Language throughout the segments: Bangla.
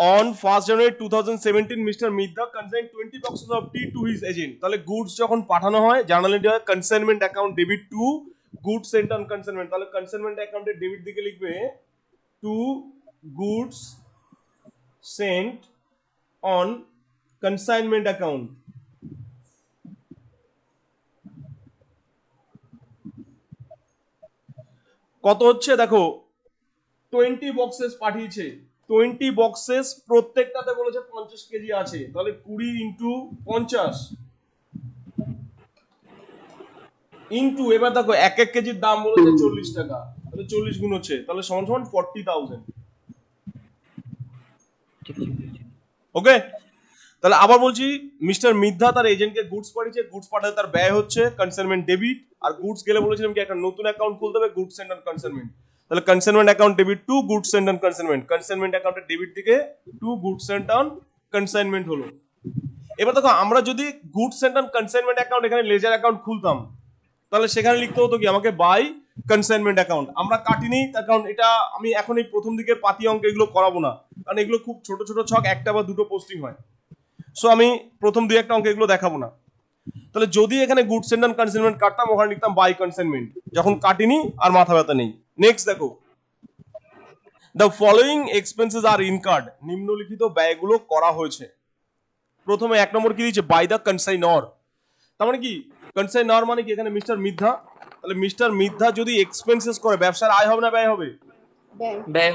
On 1st January 2017, Mr. Midha consigned 20 boxes of tea to his agent. তাহলে গুডস যখন পাঠানো হয় জার্নাল এন্ট্রি হয় consignment account debit to goods sent on consignment. তাহলে কনসাইনমেন্ট অ্যাকাউন্টের ডেবিট দিকে লিখবে to goods sent on consignment account. কত হচ্ছে দেখো 20 বক্সেস পাঠিয়েছে, 20 বক্সেস প্রত্যেকটাতে বলেছে 50 কেজি আছে, তাহলে 20 ইন্টু 50 ইন্টু এবার দেখো এক এক কেজির দাম বলেছে 40 টাকা, তাহলে 40 গুণ হচ্ছে, তাহলে সমান সমান 40,000। ওকে, তাহলে আবার বলছি মিস্টার মিথ্যা তার এজেন্টকে গুডস পাঠিয়েছে, গুডস পাঠাতে তার ব্যয় হচ্ছে কনসাইনমেন্ট ডেবিট, আর গুডস গেলে বলেছিলাম কি একটা নতুন অ্যাকাউন্ট খুলতে হবে গুডস সেন্ট অন কনসাইনমেন্ট। তাহলে consignment account debit to goods sent on consignment, consignment অ্যাকাউন্টের ডেবিট দিকে to goods sent on consignment হলো। এবার দেখো আমরা যদি goods sent on consignment account এখানে লেজার অ্যাকাউন্ট খুলতাম তাহলে সেখানে লিখতে হতো কি আমাকে বাই কনসাইনমেন্ট অ্যাকাউন্ট। আমরা কাটিনি তার কারণ এটা আমি এখন এই প্রথম দিকের পাতি অঙ্ক এগুলো করাবো না, কারণ এগুলো খুব ছোট ছোট ছক, একটা বা দুটো পোস্টিং হয়, সো আমি প্রথম দুই একটা অঙ্ক এগুলো দেখাবো না। তাহলে যদি এখানে গুডস সেন্ট অন কনসাইনমেন্ট কাটতাম ওখানে লিখতাম বাই কনসাইনমেন্ট, যখন কাটিনি আর মাথা ব্যথা নেই। নেক্সট দেখো the following expenses are incurred, নিম্নলিখিত ব্যয়গুলো করা হয়েছে। প্রথমে এক নম্বর কি দিয়েছে বাই দ্য কনসাইনর, তার মানে কি কনসাইনর মানে কি এখানে মিস্টার মিথ্যা, তাহলে মিস্টার মিথ্যা যদি এক্সপেন্সেস করে ব্যবসার আয় হবে না ব্যয় হবে?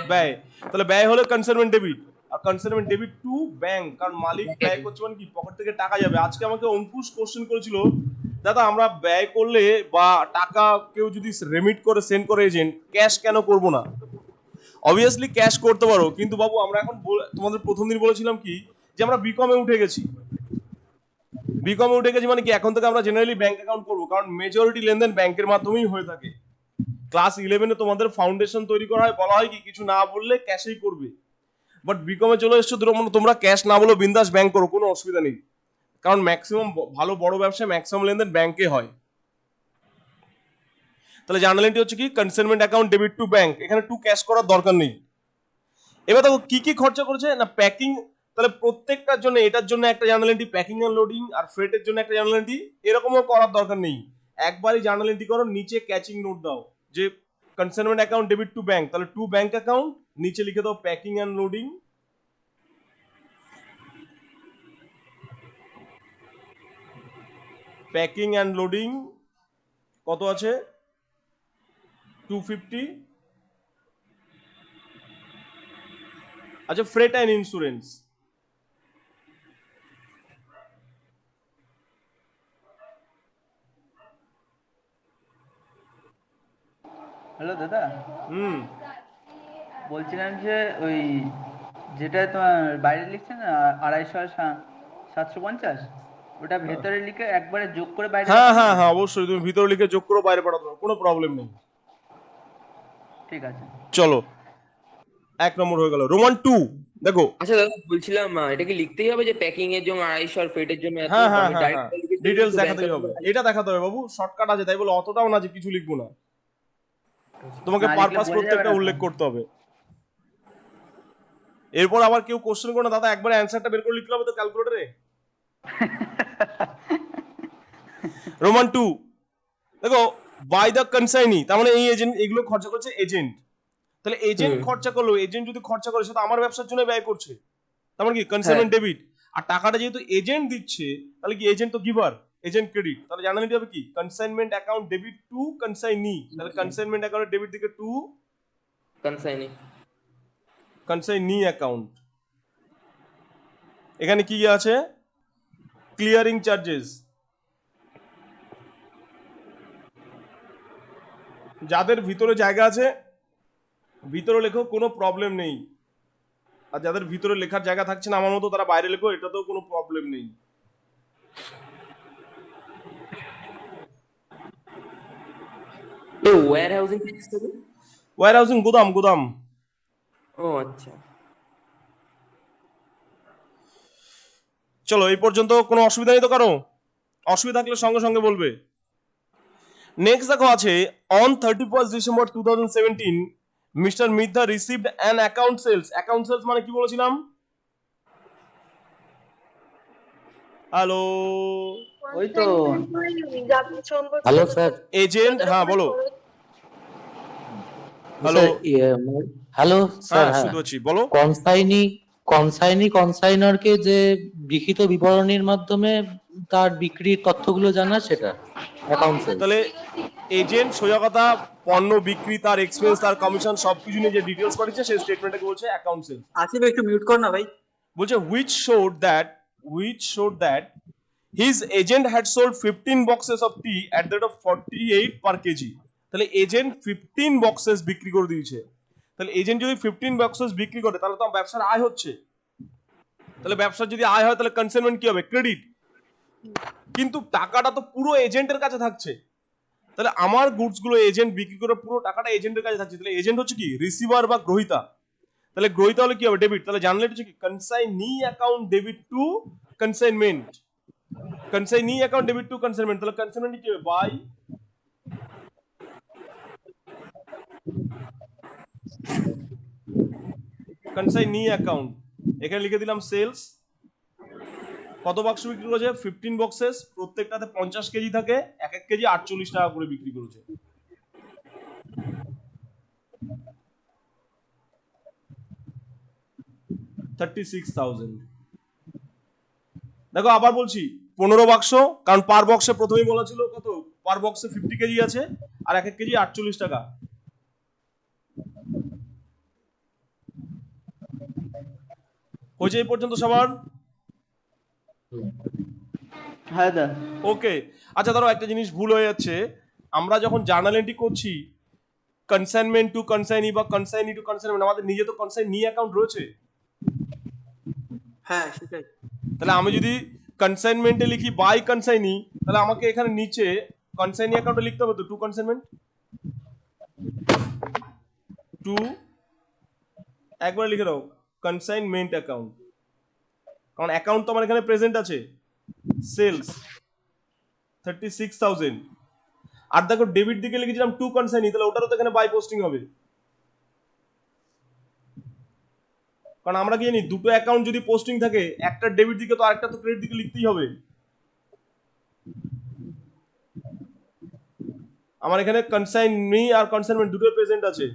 ব্যয়। তাহলে ব্যয় হলে কনসাইনমেন্ট ডেবিট, আর কনসাইনমেন্ট ডেবিট টু ব্যাংক, কারণ মালিক ব্যয় করছে মানে কি পকেট থেকে টাকা যাবে। আজকে আমাকে অঙ্কুশ কোশ্চেন করেছিল দাদা আমরা ব্যয় করলে বা টাকা কেউ যদি রেমিট করে সেন্ড করে এজেন্ট ক্যাশ কেন করব না? অবভিয়াসলি ক্যাশ করতে পারো, কিন্তু বাবু আমরা এখন তোমাদের প্রথম দিন বলেছিলাম কি যে আমরা বিকমে উঠে গেছি, বিকমে উঠে গেছি মানে কি এখন থেকে আমরা জেনারেলি ব্যাংক অ্যাকাউন্ট করবো, কারণ মেজরিটি লেনদেন ব্যাংকের মাধ্যমেই হয়ে থাকে। ক্লাস 11-এ তোমাদের ফাউন্ডেশন তৈরি করা হয়, বলা হয় কি কিছু না বললে ক্যাশেই করবে, বাট বিকমে চলে এসছো তোমরা ক্যাশ না বলো বিন্দাস ব্যাংক করো, কোনো অসুবিধা নেই, কারণ ম্যাক্সিমাম ভালো বড় ব্যবসায় ম্যাক্সিমাম লেনদেন ব্যাংকে হয়। তাহলে জার্নাল এন্ট্রি হচ্ছে কি consignment account debit to bank, এখানে টু ক্যাশ করার দরকার নেই। এবার দেখো কি কি খরচা করেছে না প্যাকিং, তাহলে প্রত্যেকটার জন্য এটার জন্য একটা journal entry, packing and loading আর ফ্রেটের জন্য একটা জার্নাল এন্ট্রি, এরকমও করার দরকার নেই, একবারই জার্নাল এন্ট্রি করো, নিচে ক্যাচিং নোট দাও যে consignment account debit to bank, তাহলে টু ব্যাংক অ্যাকাউন্ট, নিচে লিখে দাও packing and loading, packing and loading কত আছে 250। আচ্ছা ফ্রেট অ্যান্ড ইন্স্যুরেন্স, হ্যালো দাদা, হুম বলছিলাম যে ওই যেটা তোমার বাইরে লিখছে না 250 আর 750, ওটা ভেতরে লিখে একবারে যোগ করে বাইরে হ্যাঁ পাঠানো হ্যাঁ যাবে? হ্যাঁ অবশ্যই, তুমি ভিতরে লিখে যোগ করো বাইরে পাঠাতে পারো, কোনো প্রবলেম নেই। ঠিক আছে। চলো এক নম্বর হয়ে গেল। রোমান 2 দেখো। আচ্ছা দাদা বলছিলাম এটা কি লিখতেই হবে যে প্যাকিং এর জন্য 250 আর ফ্রেটের জন্য এত? হ্যাঁ হ্যাঁ আমি হ্যাঁ ডাইরেক্ট হ্যাঁ লিখে দিলে ডিটেলস তো ব্যাংক দেখাতেই হবে, অ্যাকাউন্ট এটা দেখাতে হবে বাবু, শর্টকাট আছে তাই বলে অতটাও না যে কিছু লিখবো না, তোমাকে না লিখলে পারপাস বোঝা যাবে প্রত্যেকটা না তো। উল্লেখ করতে হবে। এরপর আবার কেউ কোশ্চেন করে না দাদা একবারে অ্যানসারটা বের করে লিখতে হবে তো ক্যালকুলেটরে। রোমান 2 দেখো বাই দ্য কনসাইনি, তার মানে এই এজেন্ট এগুলো খরচা করছে এজেন্ট, তাহলে এজেন্ট খরচা করলো, এজেন্ট যদি খরচা করে সেটা আমার ব্যবসার জন্য ব্যয় করছে, তার মানে কি কনসাইনমেন্ট ডেবিট, আর টাকাটা যেহেতু এজেন্ট দিচ্ছে তাহলে কি এজেন্ট তো গিভার, এজেন্ট ক্রেডিট, তাহলে জানা নিতে হবে কি consignment account debit to consignee, তাহলে কনসাইনমেন্ট অ্যাকাউন্টের ডেবিট দিকে টু কনসাইনি। Consignee account. এখানে কি আছে ক্লিয়ারিং চার্জেস, যাদের ভিতরে জায়গা আছে ভিতরে লেখো, কোনো প্রবলেম নেই, আর যাদের ভিতরে লেখার জায়গা থাকছে না আমার মতো তারা বাইরে লেখো, এটাতেও কোনো প্রবলেম নেই। ওয়্যার হাউসিং কি হবে? ওয়্যার হাউসিং গুদাম, গুদাম। ও আচ্ছা। চলো এই পর্যন্ত কোনো অসুবিধা নেই তো কারো? অসুবিধা থাকলে সঙ্গে সঙ্গে বলবে। নেক্সট দেখো আছে অন 31st December 2017 মিস্টার মিথ্যা received an account sales, account sales মানে কি বলেছিলাম হ্যালো ওই তো হ্যালো স্যার। এজেন্ট, হ্যাঁ বলো। Hello, sir hello sir. হ্যাঁ হ্যাঁ, শুনতে পাচ্ছি, বলো। কনসাইনরকে যে লিখিত বিবরণীর মাধ্যমে তার বিক্রির তথ্যগুলো জানা, সেটা অ্যাকাউন্ট সেলস। তাহলে এজেন্ট সোজা কথা পণ্য বিক্রি, তার এক্সপেন্স, তার কমিশন সবকিছু নিয়ে যে ডিটেলস পাঠিয়েছে সেই স্টেটমেন্টটাকে বলছে অ্যাকাউন্ট সেলস। আসিফ একটু মিউট কর না ভাই। বলছে which showed that his agent had sold 15 boxes of tea at the rate of 48 per kg. তাহলে এজেন্ট 15 বক্সেস বিক্রি করে দিয়েছে। তাহলে এজেন্ট যদি 15 বক্সেস বিক্রি করে তাহলে তো ব্যবসার আয় হচ্ছে। তাহলে ব্যবসার যদি আয় হয় তাহলে কনসাইনমেন্ট কি হবে? ক্রেডিট। কিন্তু টাকাটা তো পুরো এজেন্টের কাছে থাকছে। তাহলে আমার গুডস গুলো এজেন্ট বিক্রি করে পুরো টাকাটা এজেন্টের কাছে থাকছে। তাহলে এজেন্ট হচ্ছে কি? রিসিভার বা গ্রহীতা। তাহলে গ্রহীতা হলে কি হবে? ডেবিট। তাহলে জানলে হচ্ছে কি? Consignee account debit to consignment. Consignee account debit to consignment. তাহলে কনসাইনমেন্ট কি হবে? By consignee account. এখানে লিখে দিলাম সেলস। কত বাক্স বিক্রি করেছে? 15 বক্সেস, প্রত্যেকটাতে 50 কেজি থাকে, এক এক কেজি 48 টাকা করে বিক্রি করেছে। দেখো আবার বলছি 15 বাক্স, কারণ পার বক্সে প্রথমেই বলা ছিল কত, পার বক্সে 50 কেজি আছে আর এক এক কেজি 48 টাকা। হয়েছে এই পর্যন্ত সবার? হ্যাঁ দা। ওকে, আচ্ছা ধরো একটা জিনিস ভুল হয়ে যাচ্ছে, আমরা যখন জার্নাল এন্ট্রি করছি কনসাইনমেন্ট টু কনসাইনি বা কনসাইনি টু কনসাইনমেন্ট, আমাদের নিজে তো কনসাইনি অ্যাকাউন্ট রয়েছে। হ্যাঁ সেটাই। তাহলে আমি যদি কনসাইনমেন্টে লিখি বাই কনসাইনি, তাহলে আমাকে এখানে নিচে কনসাইনি অ্যাকাউন্টে লিখতে হবে তো টু কনসাইনমেন্ট, টু একবার লিখে দাও কনসাইনমেন্ট অ্যাকাউন্ট, কারণ অ্যাকাউন্ট তো আমার এখানে প্রেজেন্ট আছে সেলস 36,000। আর দেখো ডেবিট দিকে লিখেছিলাম টু কনসাইনি, তাহলে ওটারও তো এখানে বাই পোস্টিং হবে, কারণ আমরা কি জানি দুটো অ্যাকাউন্ট যদি পোস্টিং থাকে একটা ডেবিট দিকে তো আরেকটা তো ক্রেডিট দিকে লিখতেই হবে। আমার এখানে কনসাইনি আর কনসাইনমেন্ট দুটোই প্রেজেন্ট আছে।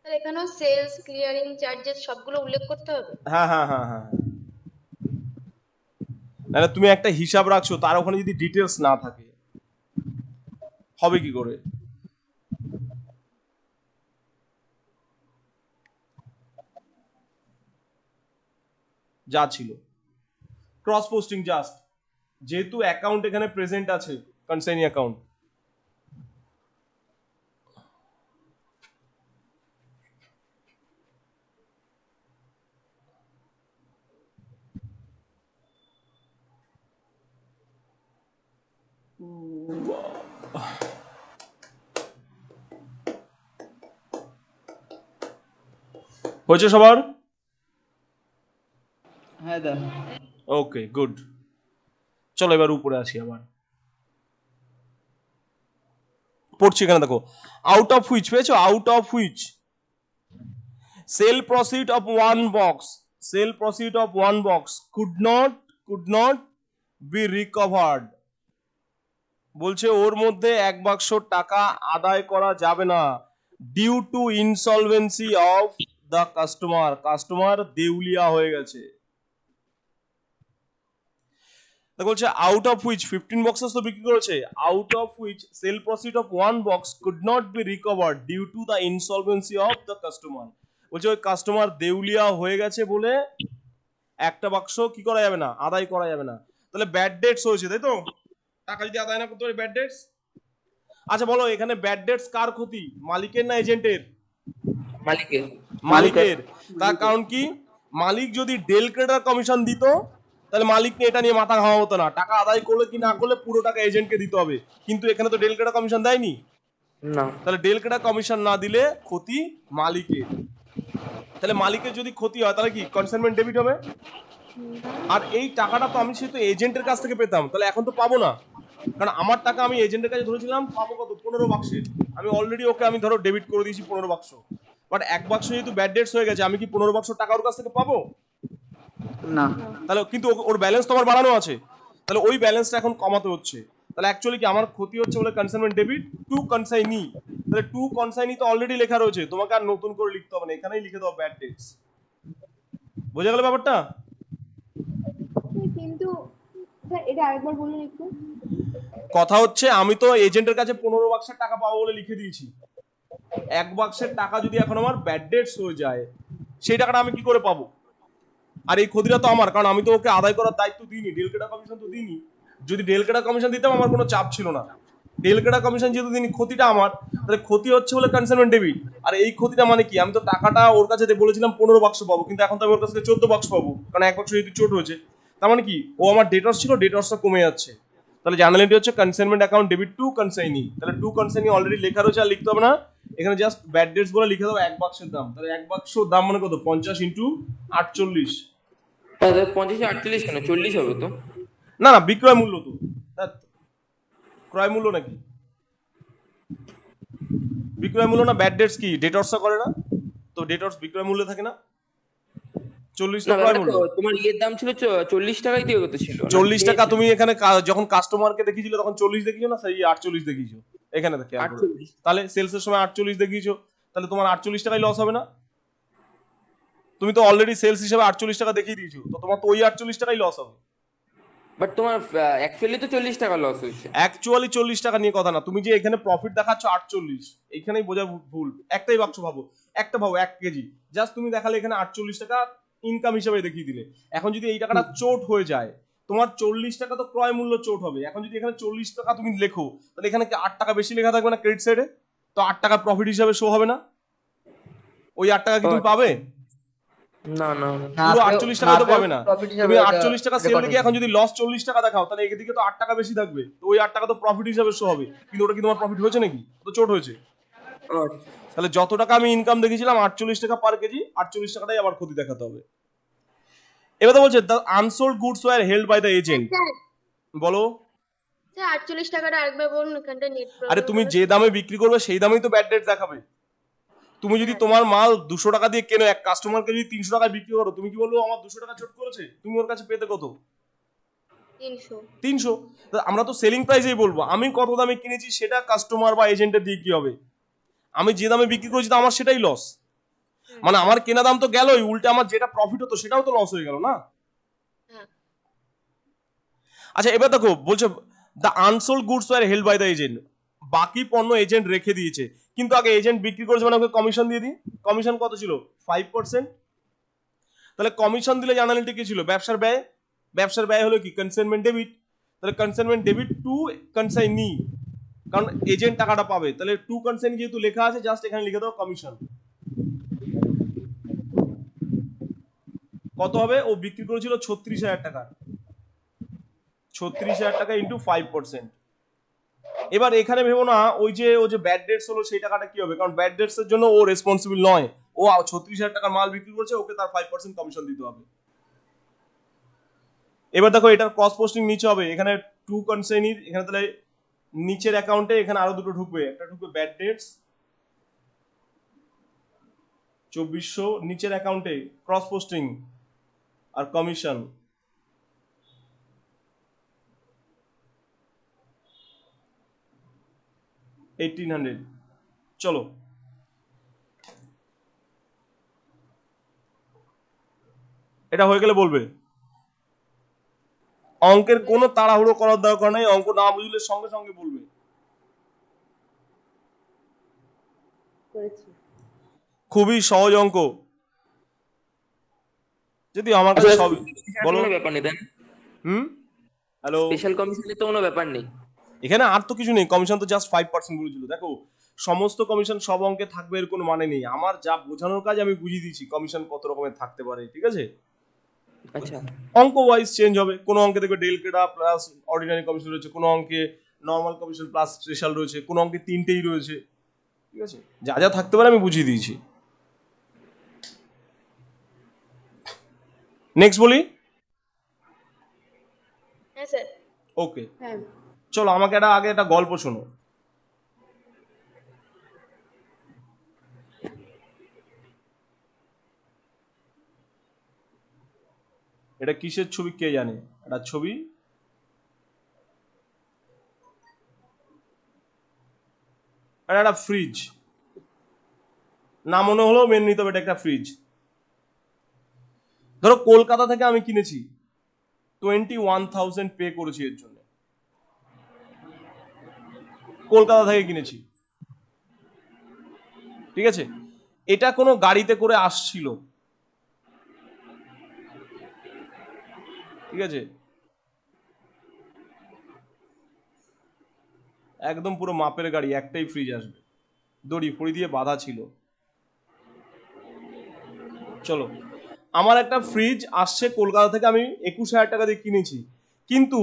আর এখানেও সেলস, ক্লিয়ারিং চার্জেস সবগুলো উল্লেখ করতে হবে। হ্যাঁ হ্যাঁ হ্যাঁ হ্যাঁ, নাহলে তুমি একটা হিসাব রাখছো তার ওখানে যদি ডিটেলস না থাকে হবে কি করে? যা ছিল ক্রস পোস্টিং জাস্ট, যেহেতু অ্যাকাউন্ট এখানে প্রেজেন্ট আছে কনসাইনি অ্যাকাউন্ট। হয়েছে সবার? হ্যাঁ দা। ওকে গুড, চলো এবার উপরে আসি আবার। পড়ছি এখানে দেখো, আউট অফ হুইচ পেয়েছো? Out of which sale proceed of one box, sale proceed of one box could not be recovered. বলছে ওর মধ্যে এক বাক্স টাকা আদায় করা যাবে না, due to insolvency of the customer, customer দেউলিয়া হয়ে গেছে। বলছে আউট অফ হুইচ 15 বক্সেস তো বিক্রি করেছে, out of which sale proceed of one box could not be recovered due to the insolvency of the customer. বলছে ওই কাস্টমার দেউলিয়া হয়ে গেছে বলে একটা বাক্স কি করা যাবে না, আদায় করা যাবে না। তাহলে ব্যাড ডেটস হয়েছে, তাই তো? টাকা যদি আদায় না করতে পারে ব্যাড ডেটস। আচ্ছা বলো এখানে ব্যাড ডেটস কার ক্ষতি, মালিকের না এজেন্টের? মালিকের। মালিকের। তার কারণ কি, মালিক যদি ডেল ক্রেডার কমিশন দিত তাহলে মালিককে এটা নিয়ে মাথা ঘামা হতো না, টাকা আদায় করলে কি না করলে পুরো টাকা এজেন্টকে দিতে হবে। কিন্তু এখানে তো ডেল ক্রেডার কমিশন দেয়নি, না। তাহলে ডেল ক্রেডার কমিশন না দিলে ক্ষতি মালিকের। তাহলে মালিকের যদি ক্ষতি হয় তাহলে কি কনসাইনমেন্ট ডেবিট হবে। আর এই টাকাটা তো আমি সেহেতু এজেন্টের কাছ থেকে পেতাম, তাহলে এখন তো পাবো না, কারণ আমার টাকা আমি এজেন্টের কাছে ধরেছিলাম পাবো কত, 15 বাক্সের। আমি অলরেডি ওকে আমি ধরো ডেবিট করে দিয়েছি 15 বাক্স, বাট এক বাক্স যেহেতু ব্যাড ডেটস হয়ে গেছে আমি কি 15 বাক্স টাকা ওর কাছ থেকে পাবো? না। তাহলে কিন্তু ওর ব্যালেন্স তো আমার বাড়ানো আছে, তাহলে ওই ব্যালেন্সটা এখন কমাতে হচ্ছে। তাহলে অ্যাকচুয়ালি কি আমার ক্ষতি হচ্ছে বলে কনসাইনমেন্ট ডেবিট টু কনসাইনি, তাহলে টু কনসাইনি তো অলরেডি লেখা রয়েছে, তোমাকে আর নতুন করে লিখতে হবে না, এখানেই লিখে দাও ব্যাড ডেটস। বোঝা গেল ব্যাপারটা? কিন্তু স্যার এটা আরেকবার বলুন একটু। কথা হচ্ছে আমি তো এজেন্টের কাছে 15 বাক্সের টাকা পাবো বলে লিখে দিয়েছি, 1 বাক্সের টাকা যদি এখন আমার ব্যাড ডেটস হয়ে যায়, সেই টাকাটা আমি কি করে পাবো? আর এই ক্ষতিটা তো আমার, কারণ আমি তো ওকে আদায় করার দায়িত্ব দিইনি, ডেলকেটা কমিশন তো দিইনি। যদি ডেলকেটা কমিশন দিতাম আমার কোনো চাপ ছিল না, ডেলকেটা কমিশন যেহেতু দিইনি, ক্ষতিটা আমার, তাহলে ক্ষতি হচ্ছে বলে কনসাইনমেন্ট ডেবিট। আর এই ক্ষতিটা মানে কি, আমি তো টাকাটা ওর কাছে বলেছিলাম 15 বাক্স পাবো, কিন্তু এখন তো আমি ওর কাছে 14 বাক্স পাবো, কারণ 1 বাক্স যেহেতু চোট হয়েছে। তার মানে কি, ও আমার ডেটর্স ছিল, ডেটর্সটা কমে যাচ্ছে। তাহলে জার্নালিটি হচ্ছে consignment account debit to consignee, তাহলে টু কনসাইনি অলরেডি লেখা রয়েছে, আর লিখতে হবে না, এখানে জাস্ট ব্যাড ডেটস বলে লিখে দাও 1 বাক্সের দাম। তাহলে 1 বাক্স দাম মানে কত, 50 ইন্টু 48। 50 48 কেন, 40 হবে তো। না না, বিক্রয় মূল্য তো, ধ্যাৎ, ক্রয় মূল্য নাকি বিক্রয় মূল্য? না, ব্যাড ডেটস কি ডেটর্সটা করে না, তো ডেটর্স বিক্রয় মূল্যে থাকে না, 40 তো না ক্রয় ব্যাপারটা মূল্য। তো তোমার ইয়ের দাম ছিল 40 টাকাই দিয়ে কত ছিল না 40 টাকা তুমি এখানে যখন কাস্টমারকে দেখিয়েছিলে তখন 40 দেখিয়েছো না, সেই 48 দেখিয়েছো এখানে দেখে। 48। তাহলে সেলসের সময় 48 দেখিয়েছো, তাহলে তোমার 48 টাকায় লস হবে না? তুমি তো অলরেডি সেলস হিসেবে 48 টাকা দেখিয়ে দিয়েছো, তো তোমার তো ওই 48 টাকাই লস হবে। বাট তোমার অ্যাকচুয়ালি তো 40 টাকা লস হয়েছে। অ্যাকচুয়ালি 40 টাকা নিয়ে কথা না, তুমি যে এখানে প্রফিট দেখাচ্ছ 48, এইখানেই বোঝা ভুল। একটাই বাক্স ভাবো, একটা ভাবো 1 কেজি, জাস্ট তুমি দেখালে এখানে 48 টাকা ইনকাম হিসেবে দেখিয়ে দিলে। এখন যদি এই টাকাটা চোট হয়ে যায়, তোমার 40 টাকা তো ক্রয় মূল্য চোট হবে। এখন যদি এখানে 40 টাকা তুমি লেখো, তাহলে এখানে কি 8 টাকা বেশি লেখা থাকবে না ক্রেডিট সাইডে? তো 8 টাকা প্রফিট হিসাবে শো হবে না? ওই 8 টাকা কি তুমি পাবে? না না পুরো 48 টাকা তো পাবে না। তুমি 48 টাকা সেল দেখে এখন যদি লস 40 টাকা দেখাও, তাহলে এদিকে তো 8 টাকা বেশি থাকবে, তো ওই 8 টাকা তো প্রফিট হিসাবে শো হবে, কিন্তু ওটা কি তোমার প্রফিট হয়েছে নাকি? তো চোট হয়েছে। তাহলে যত টাকা আমি ইনকাম দেখেছিলাম 48 টাকা পার কেজি, 48 টাকাটাই আবার ক্ষতি দেখাতে হবে। এবার তো বলছে the unsold goods were held by the agent. Sir বলো। স্যার 48 টাকাটা আরেকবার বলুন, এখানটা নেট আরে প্রবলেম তুমি যে দামে বিক্রি করবে সেই দামেই তো ব্যাড ডেট দেখাবে। তুমি যদি তোমার মাল 200 টাকা দিয়ে কেনো, এক কাস্টমারকে যদি 300 টাকায় বিক্রি করো, তুমি কি বলবো আমার 200 টাকা চোট করেছে? তুমি ওর কাছে পেতে কত? 300। 300। আমরা তো সেলিং প্রাইসেই বলবো, আমি কত দামে কিনেছি সেটা কাস্টমার বা এজেন্টের দিয়ে কি হবে? আমি যে দামে বিক্রি করেছি তো আমার সেটাই লস, মানে আমার কেনা দাম তো গেলই, উল্টে আমার যেটা প্রফিট হতো সেটাও তো লস হয়ে গেল না। হ্যাঁ আচ্ছা এবার দেখো, বলছে the unsold goods were held by the agent, বাকি পণ্য এজেন্ট রেখে দিয়েছে, কিন্তু আগে এজেন্ট বিক্রি করেছে মানে ওকে কমিশন দিয়ে দিই। কমিশন কত ছিল? 5%। তাহলে কমিশন দিলে জার্নালিটি কি ছিল? ব্যবসার ব্যয়। ব্যবসার ব্যয় হলো কি? Consignment debit. তাহলে কনসাইনমেন্ট ডেবিট টু কনসাইনি, কারণ এজেন্ট টাকাটা পাবে, তাহলে টু কনসাইনি যেহেতু লেখা আছে, জাস্ট এখানে লিখে দাও কমিশন। কত হবে? ও বিক্রি করেছিল 36,000 টাকা, 36,000 টাকা ইন্টু 5%। এবার এখানে ভেবো না ওই যে ও যে ব্যাড ডেটস হলো সেই টাকাটা কি হবে, কারণ ব্যাড ডেটস এর জন্য ও রেসপন্সিবল নয়, ও 36,000 টাকার মাল বিক্রি করছে, ওকে তার 5% কমিশন দিতে হবে। এবার দেখো এটার ক্রস পোস্টিং নিচে হবে, এখানে টু কনসাইনির এখানে, তাহলে নিচের অ্যাকাউন্টে এখানে আরো দুটো ঢুকবে, একটা ঢুকবে ব্যাড ডেটস 2400, নিচের অ্যাকাউন্টে ক্রস পোস্টিং আর কমিশন 1800। চলো এটা হয়ে গেলে বলবে। অঙ্কের কোনো তাড়াহুড়ো করার দরকার নেই, অঙ্ক না বুঝলে সঙ্গে সঙ্গে বলবে। করেছি। খুবই সহজ অঙ্ক, যদি আমার কাছে সব। বলো। কোনো ব্যাপার নেই তাই না? হ্যালো। স্পেশাল কমিশনের তো কোনো ব্যাপার নেই এখানে আর তো কিছু নেই, কমিশন তো জাস্ট 5% বলেছিল। দেখো সমস্ত কমিশন সব অঙ্কে থাকবে এর কোনো মানে নেই, আমার যা বোঝানোর কাজ আমি বুঝিয়ে দিচ্ছি কমিশন কত রকমের থাকতে পারে, ঠিক আছে? আচ্ছা অঙ্ক ওয়াইজ চেঞ্জ হবে, কোনো অঙ্কে দেখবে ডেল ক্রেডা প্লাস অর্ডিনারি কমিশন রয়েছে, কোনো অঙ্কে নর্মাল কমিশন প্লাস স্পেশাল রয়েছে, কোনো অঙ্কে তিনটেই রয়েছে, ঠিক আছে? যা যা থাকতে পারে আমি বুঝিয়ে দিয়েছি। নেক্সট বলি। হ্যাঁ স্যার। ওকে হ্যাঁ চলো আমাকে আগে একটা গল্প শোনো। এটা কিসের ছবি কে জানে? এটা ছবি, এটা একটা ফ্রিজ, না মনে হলো মেনে নিতে হবে এটা একটা ফ্রিজ। ধরো কলকাতা থেকে আমি কিনেছি, 21,000 পে করেছি এর জন্য, কলকাতা থেকে কিনেছি, ঠিক আছে? এটা কোনো গাড়িতে করে আসছিল, ঠিক আছে? একদম পুরো মাপের গাড়ি, একটাই ফ্রিজ আসবে, দড়ি ফড়ি দিয়ে বাঁধা ছিল। চলো, আমার একটা ফ্রিজ আসছে কলকাতা থেকে, আমি 21,000 টাকা দিয়ে কিনেছি, কিন্তু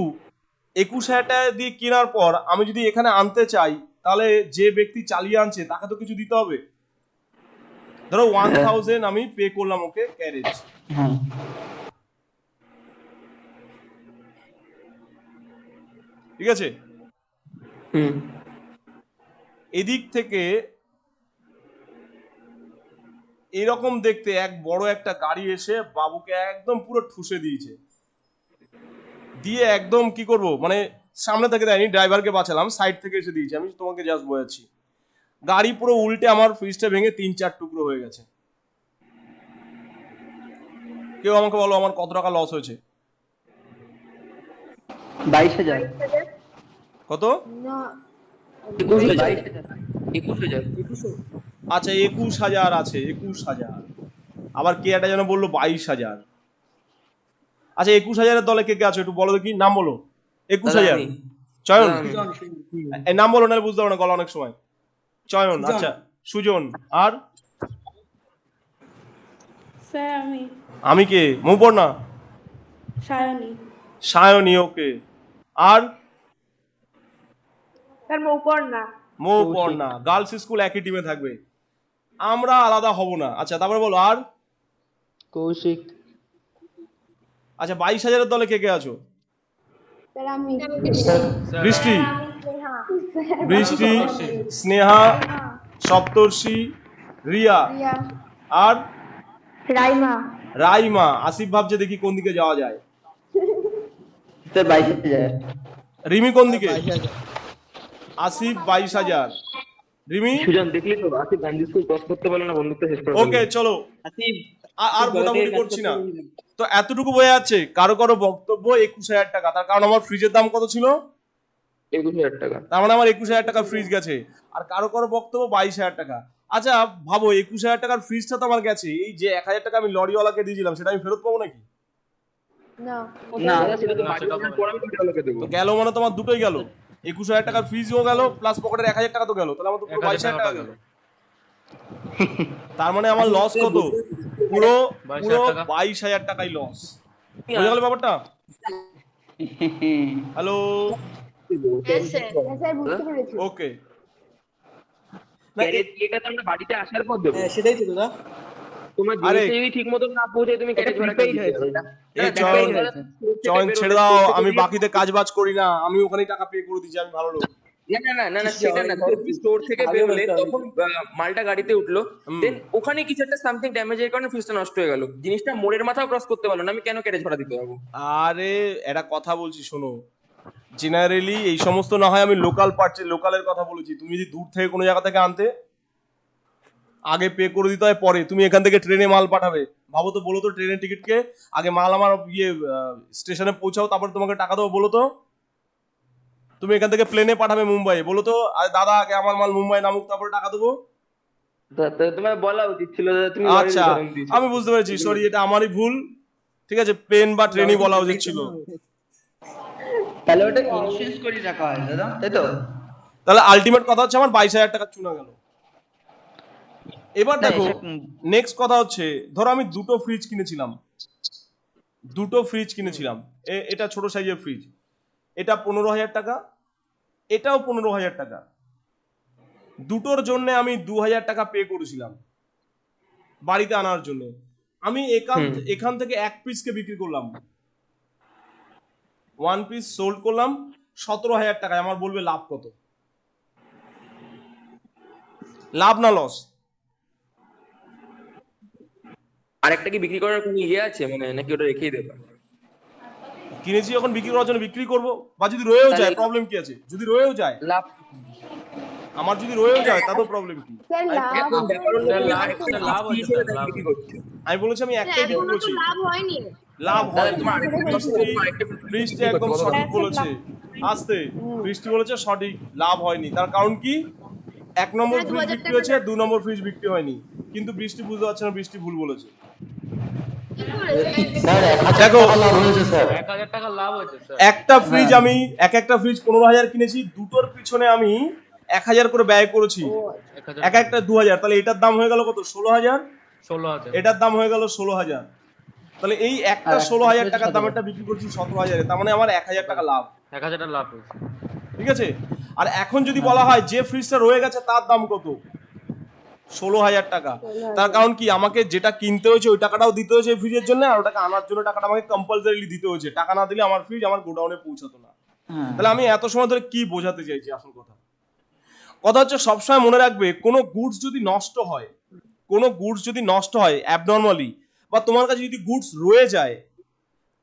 21,000 টাকা দিয়ে কেনার পর আমি যদি এখানে আনতে চাই, তাহলে যে ব্যক্তি চালিয়ে আনছে তাকে তো কিছু দিতে হবে। ধরো 1,000 আমি পে করলাম ওকে ক্যারেজ, হ্যাঁ ঠিক আছে? হুম। এদিক থেকে এরকম দেখতে এক বড় একটা গাড়ি এসে বাবুকে একদম পুরো ঠুসে দিয়েছে, দিয়ে একদম কি করব, মানে সামনে থেকে দেয়নি, ড্রাইভারকে বাঁচালাম, সাইড থেকে এসে দিয়েছে, আমি তোমাকে জাস্ট বোঝাচ্ছি। গাড়ি পুরো উল্টে আমার ফ্রিজটা ভেঙে 3-4 টুকরো হয়ে গেছে। কেউ আমাকে বলো আমার কত টাকা লস হয়েছে? 22,000। কত? না 21,000। 22,000। 21,000। আচ্ছা 21,000 আছে, 21,000। আবার কে একটা যেন বললো 22,000। আচ্ছা 21,000-এর দলে কে কে আছে একটু বলো দেখি, নাম বলো। 21,000 আমি। চয়ন, আমি। এই নাম বলো, নাহলে বুঝতে পারো না গলা অনেক সময়। চয়ন, আচ্ছা সুজন, আর স্যার আমি আমি কে? মৌপর না, সায়নী। সায়নী, ওকে। আর তার মৌপর না। মৌপর না, গার্লস স্কুল একই টিমে থাকবে, আমরা আলাদা হব না। আচ্ছা তারপরে বলো, আর কৌশিক। আচ্ছা 22,000-এর দলে কে কে আছো? স্যার আমি বৃষ্টি, স্নেহা। বৃষ্টি, স্নেহা, সপ্তর্ষি, রিয়া, রিয়া, আর রাইমা। রাইমা। আসিফ ভাবছে দেখি কোন দিকে যাওয়া যায়। স্যার 22,000। রিমি কোন দিকে? আসিফ 22,000, রিমি। সুজন দেখলি তো আসিফ গান্ধী স্কুল ক্রস করতে পারলো না, বন্ধুত্ব শেষ করে ওকে চলো, আর মোটামুটি করছি না তো, এতটুকু বোঝা যাচ্ছে। কারো কারো বক্তব্য 21,000 টাকা, তার কারণ আমার ফ্রিজের দাম কত ছিল? 21,000 টাকা। তার মানে আমার 21,000 টাকা ফ্রিজ গেছে। আর কারো কারো বক্তব্য 22,000 টাকা। আচ্ছা ভাবো, 21,000 টাকার ফ্রিজটা তো আমার গেছে, এই যে 1,000 টাকা আমি লরিওয়ালাকে দিয়েছিলাম সেটা আমি ফেরত পাবো নাকি? না না সেটা তো বাড়ি আনার পর আমি টাকা দেবো। তো গেল মানে তোমার দুটোই গেল, 21,000 টাকার ফ্রিজও গেল প্লাস পকেটের 1,000 টাকা তো গেল, তাহলে আমার তো পুরো 22,000 টাকা গেল। তার মানে আমার লস কত? পুরো পুরো 22,000 টাকাই লস। বুঝে গেল ব্যাপারটা? হ্যালো, হ্যাঁ স্যার। হ্যাঁ স্যার বুঝতে পেরেছি। ওকে। ক্যারেজ এটা তো আমরা বাড়িতে আসার পর দেবো। সেটাই তো দাদা। তোমার আরে জিনিসটা যদি ঠিক মতো না পৌঁছায় তুমি ক্যারেজ ভাড়া prepaid দিতে হয়েছে। হবে না। এই না, চয়ন, prepaid হয়েছে। চয়ন ছেড়ে দাও, আমি বাকিতে কাজ বাজ করি না, আমি ওখানেই টাকা পে করে দিচ্ছি, আমি ভালো লোক। না সেটা না, ধরো তুমি স্টোর থেকে বেরোলে তখন মালটা গাড়িতে উঠলো, দেন ওখানে কিছু একটা সামথিং ড্যামেজের কারণে ফিউজটা নষ্ট হয়ে গেল, জিনিসটা মোড়ের মাথাও ক্রস করতে পারলো না, আমি কেন ক্যারেজ ভাড়া দিতে যাবো? আরে একটা কথা বলছি শোনো, জেনারেলি এই সমস্ত না হয় আমি লোকাল পার্টস, লোকালের কথা বলেছি। তুমি যদি দূর থেকে কোনো জায়গা থেকে আনতে, আগে পে করে দিতে হয়, পরে তুমি এখান থেকে ট্রেনে মাল পাঠাবে। ভাবো তো, বলো তো, ট্রেনের টিকিটকে আগে মাল আমার স্টেশনে পৌঁছাও, তারপর তোমাকে টাকা দেবো, বলো তো। তুমি এখান থেকে প্লেনে পাঠাবে মুম্বাই, বলো তো, আরে দাদা আগে আমার মাল মুম্বাই নামুক তারপরে টাকা দেবো। তোমার বলা উচিত ছিল দাদা, তুমি আচ্ছা আমি বুঝতে পেরেছি, সরি, এটা আমারই ভুল, ঠিক আছে, প্লেন বা ট্রেনই বলা উচিত ছিল। তাহলে ওটা ইন্স্যুরেন্স করে রাখা হয় দাদা, তাই তো? তাহলে আলটিমেট কথা হচ্ছে আমার 22,000 টাকা চুনা গেল। এবার না, দেখো নেক্সট কথা হচ্ছে, ধরো আমি দুটো ফ্রিজ কিনেছিলাম, এটা ছোট সাইজের ফ্রিজ, এটা 15,000 টাকা, এটাও 15,000 টাকা, দুটোর জন্য আমি 2,000 টাকা পে করেছিলাম বাড়িতে আনার জন্য। আমি এখান থেকে এক পিসকে বিক্রি করলাম, 1 পিস সোল্ড করলাম 17,000 টাকায়। আমার বলবে লাভ কত? লাভ না লস? আরেকটা কি বিক্রি করার কোনো ইয়ে আছে, মানে নাকি ওটা রেখেই দেবে? কিনেছি যখন বিক্রি করার জন্য বিক্রি করব, বা যদি রয়েও যায় তাহলে- প্রবলেম কি আছে? যদি রয়েও যায়, লাভ আমার যদি রয়েও যায় তাতেও প্রবলেম কি? স্যার লাভ এখন ব্যাপার হলো স্যার, তুমি লাভ- আরেকটা স্যার, লাভ ফ্রি হয়েছে, হিসেবে স্যার, লাভ বিক্রি করছো। আমি বলেছি আমি একটাই বিক্রি এখনো তো করছি, লাভ হয়নি। লাভ হয়। তোমার আরেকটা বৃষ্টি একদম সঠিক বলেছে, আসতে বৃষ্টি বলেছে সঠিক, লাভ হয়নি। তার কারণ কি? 1 নম্বর হ্যাঁ, ফ্রিজ 2000 বিক্রি টাকা হয়েছে, 2 নম্বর ফ্রিজ বিক্রি হয়নি, কিন্তু বৃষ্টি বুঝতে পারছে না, বৃষ্টি ভুল বলেছে। কি করেছে? স্যার 1000 দেখো, টাকা লাভ হয়েছে স্যার। 1000 টাকা লাভ হয়েছে স্যার। একটা ফ্রিজ আমি একটা ফ্রিজ 15,000 কিনেছি, দুটোর পিছনে আমি 1000 করে ব্যয় করেছি, 1000 এক একটা 2000, তাহলে এটার দাম হয়ে গেল কত? 16,000, 16,000। এটার দাম হয়ে গেল 16,000, তাহলে এই একটা আর একটা 16,000 ফ্রিজ টাকার কত? দামেরটা বিক্রি করছি 17,000 এ, তার মানে আমার 1000 টাকা লাভ। 1000 টাকা লাভ হয়েছে। ঠিক আছে? আর এখন যদি বলা হয় যে ফ্রিজটা রয়ে গেছে তার দাম কত? 16,000 টাকা। তার কারণ কি? আমাকে যেটা কিনতে হয়েছে ওই টাকাটাও দিতে হয়েছে এই ফ্রিজের জন্য, আর ওটাকে আনার জন্য টাকাটা আমাকে কম্পালসারিলি দিতে হয়েছে। টাকা না দিলে আমার ফ্রিজ আমার গোডাউনে পৌঁছাতো না। তাহলে আমি এত সময় ধরে কি বোঝাতে চাইছি? আসল কথা হচ্ছে সবসময় মনে রাখবে, কোনো গুডস যদি নষ্ট হয় অ্যাবনর্মালি, বা তোমার কাছে যদি গুডস রয়ে যায়,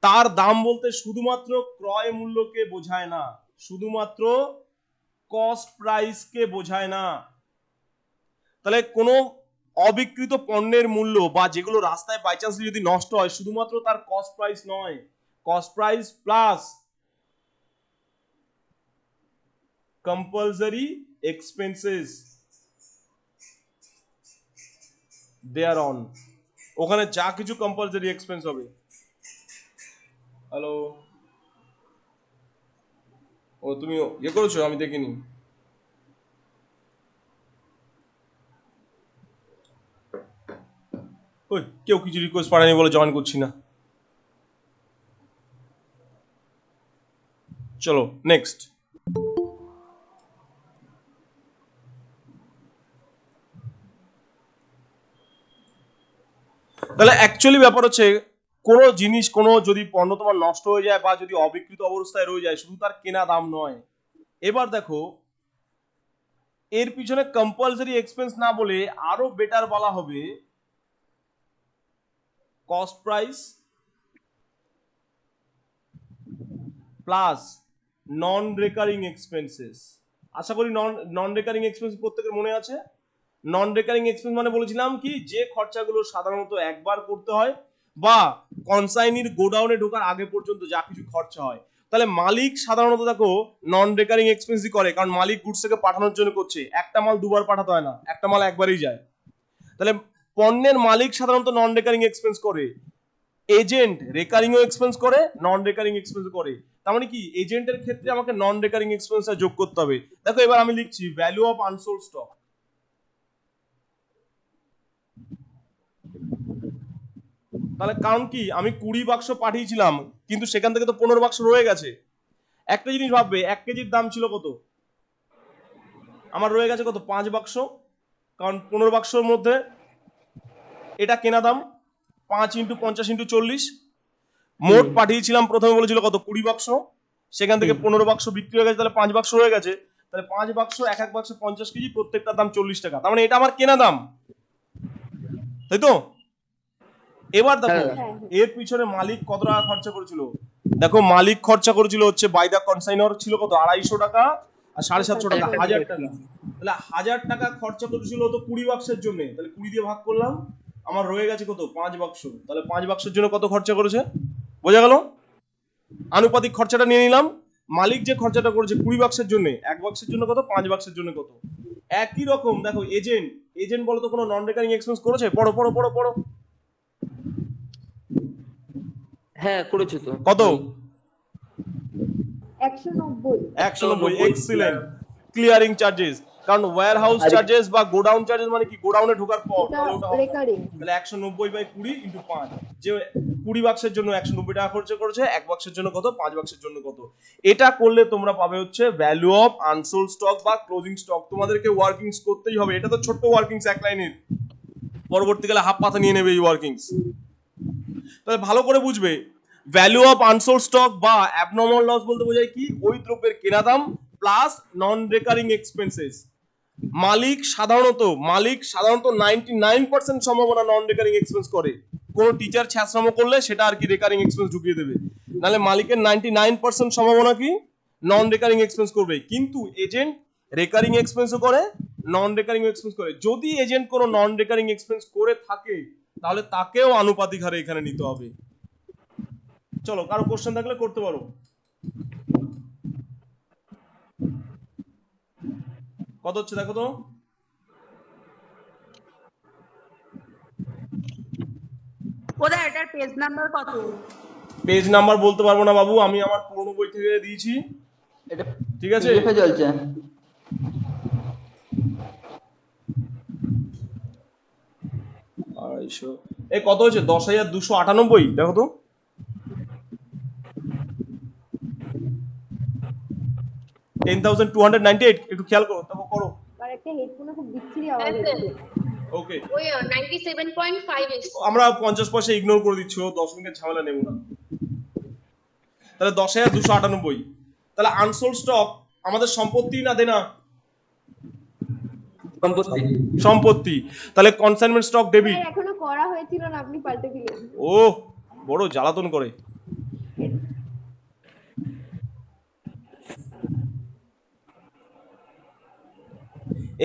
তার দাম বলতে শুধুমাত্র ক্রয় মূল্যকে বোঝায় না, শুধুমাত্র কস্ট প্রাইসকে বোঝায় না। তাহলে কোনো অবিকৃত পণ্যের মূল্য বা যেগুলো রাস্তায় বাই চান্স যদি নষ্ট হয়, শুধুমাত্র তার কস্ট প্রাইস নয়, cost price plus compulsory expenses thereon, ওখানে যা কিছু কম্পালসারি এক্সপেন্স হবে। হ্যালো, ও তুমি ইয়ে করেছো? আমি দেখিনি। ওই কেউ কিছু রিকোয়েস্ট পাঠায়নি বলে জয়েন করছি না। চলো নেক্সট। তাহলে অ্যাকচুয়ালি ব্যাপার হচ্ছে, কোনো জিনিস, কোনো যদি পণ্য তোমার নষ্ট হয়ে যায় বা যদি অবিকৃত অবস্থায় রয়ে যায়, শুধু তার কেনা দাম নয়। এবার দেখো, এর পিছনে কম্পালসারি এক্সপেন্স না বলে আরো বেটার বলা হবে cost price plus non recurring expenses. আশা করি নন রেকারিং এক্সপেন্স প্রত্যেকের মনে আছে। নন রেকারিং এক্সপেন্স মানে বলেছিলাম কি, যে খরচাগুলো সাধারণত একবার করতে হয় বা কনসাইনির গোডাউনে ঢোকার আগে পর্যন্ত যা কিছু খরচা হয়। তাহলে মালিক সাধারণত দেখো নন রেকারিং এক্সপেন্সই করে, কারণ মালিক গুডসকে পাঠানোর জন্য করছে। একটা মাল দুবার পাঠাতে হয় না, একটা মাল একবারই যায়। তাহলে পণ্যের মালিক সাধারণত নন রেকারিং এক্সপেন্স করে, এজেন্ট রেকারিংও এক্সপেন্স করে, নন রেকারিং এক্সপেন্স করে। তার মানে কি, এজেন্টের ক্ষেত্রে আমাকে নন রেকারিং এক্সপেন্সটা যোগ করতে হবে। দেখো এবার আমি লিখছি ভ্যালু অফ আনসোল্ড স্টক। তাহলে কারণ কি, আমি 20 বাক্স পাঠিয়েছিলাম, কিন্তু সেখান থেকে তো 15 বাক্স রয়ে গেছে। একটা জিনিস ভাববে, 1 কেজির দাম ছিল কত? আমার রয়ে গেছে কত? 5 বাক্স, কারণ 15 বাক্সর মধ্যে এটা কেনা দাম 5 × 50 × 40। মোট পাঠিয়েছিলাম প্রথমে বলেছিল কত? 20 বাক্স, সেখান থেকে 15 বাক্স বিক্রি হয়ে গেছে, তাহলে 5 বাক্স রয়ে গেছে। তাহলে 5 বাক্স, এক এক বাক্স 50 কেজি, প্রত্যেকটার দাম 40 টাকা। তার মানে এটা আমার কেনা দাম, তাই তো? এবার দেখো এর পিছনে মালিক কত টাকা খরচা করেছিল। দেখো মালিক খরচা করেছিল হচ্ছে বাই দা কনসাইনর ছিল কত? 250 টাকা আর 750 টাকা, 1000 টাকা। তাহলে 1000 টাকা খরচা করেছিল তো 20 বাক্সের জন্য, তাহলে 20 দিয়ে ভাগ করলাম, আমার রয়ে গেছে কত? 5 বাক্স। তাহলে 5 বাক্সের জন্য কত খরচা করেছে? বোঝা গেল? আনুপাতিক খরচাটা নিয়ে নিলাম। মালিক যে খরচাটা করেছে 20 বাক্সের জন্য, 1 বাক্সের জন্য কত? 5 বাক্সের জন্য কত? একই রকম দেখো এজেন্ট বলো তো কোনো নন রেকারিং এক্সপেন্স করেছে? পড়ো পড়ো পড়ো পড়ো। হ্যাঁ করেছে তো। কত? 190 190। এক্সিলেন্ট। ক্লিয়ারিং চার্জেস, কারণ ওয়্যার হাউস চার্জেস বা গোডাউন চার্জেস মানে কি, গোডাউনে ঢোকার পর, তাহলে ওটা হবে রেকারিং। তাহলে 190/20 × 5। যে 20 বাক্সের জন্য 190 টাকা খরচা করেছে, 1 বাক্সের জন্য কত, 5 বাক্সের জন্য কত। এটা করলে তোমরা পাবে হচ্ছে ভ্যালু অফ আনসোল্ড স্টক বা ক্লোজিং স্টক। তোমাদেরকে ওয়ার্কিংস করতেই হবে। এটা তো ছোট্ট ওয়ার্কিংস এক লাইনের, পরবর্তীকালে হাফ পাতা নিয়ে নেবে এই ওয়ার্কিংস। তাহলে ভালো করে বুঝবে, ভ্যালু অফ আনসোল্ড স্টক বা অ্যাবনর্মাল লস বলতে বোঝায় কি, ওই দ্রব্যের কেনা দাম প্লাস নন রেকারিং এক্সপেন্সেস। মালিক সাধারণত 99% সম্ভাবনা নন রেকারিং এক্সপেন্স করে, কোন টিচার ছ্যাঁচড়ামো করলে সেটা আর কি রেকারিং এক্সপেন্স ঢুকিয়ে দেবে, নাহলে মালিকের 99% সম্ভাবনা কি নন রেকারিং এক্সপেন্স করবে। কিন্তু এজেন্ট রেকারিং এক্সপেন্সও করে, নন রেকারিং এক্সপেন্স করে। যদি এজেন্ট কোনো নন রেকারিং এক্সপেন্স করে থাকে তাহলে তাকেও আনুপাতিক হারে এখানে নিতে হবে। চলো কারো কোশ্চেন থাকলে করতে পারো। কত হচ্ছে দেখো তো। ওদা এটার পেজ নাম্বার কত? পেজ নাম্বার বলতে পারবো না বাবু, আমি আমার পুরনো বই থেকে দিয়েছি, এটা ঠিক আছে? PDF এ চলছে। আড়াইশো এ কত হচ্ছে 10,298 দেখো তো। $10,298 একটু খেয়াল করো, তারপর করো। আর একটা হেডফোনে খুব বিচ্ছিরি হ্যাঁ আওয়াজ স্যার, হচ্ছে। ওকে, ওই 97.5 এসছে। আমরা 50 পয়সা ইগনোর করে দিচ্ছি, ও 10 মিনিটের ঝামেলা নেব না। তাহলে 10,298। তাহলে আনসোল্ড স্টক আমাদের সম্পত্তি না দেনা? সম্পত্তি। সম্পত্তি। তাহলে কনসাইনমেন্ট স্টক ডেবিট। স্যার, এখনো করা হয়েছিল না, আপনি পাল্টে দিলেন। ও বড় জ্বালাতন করে।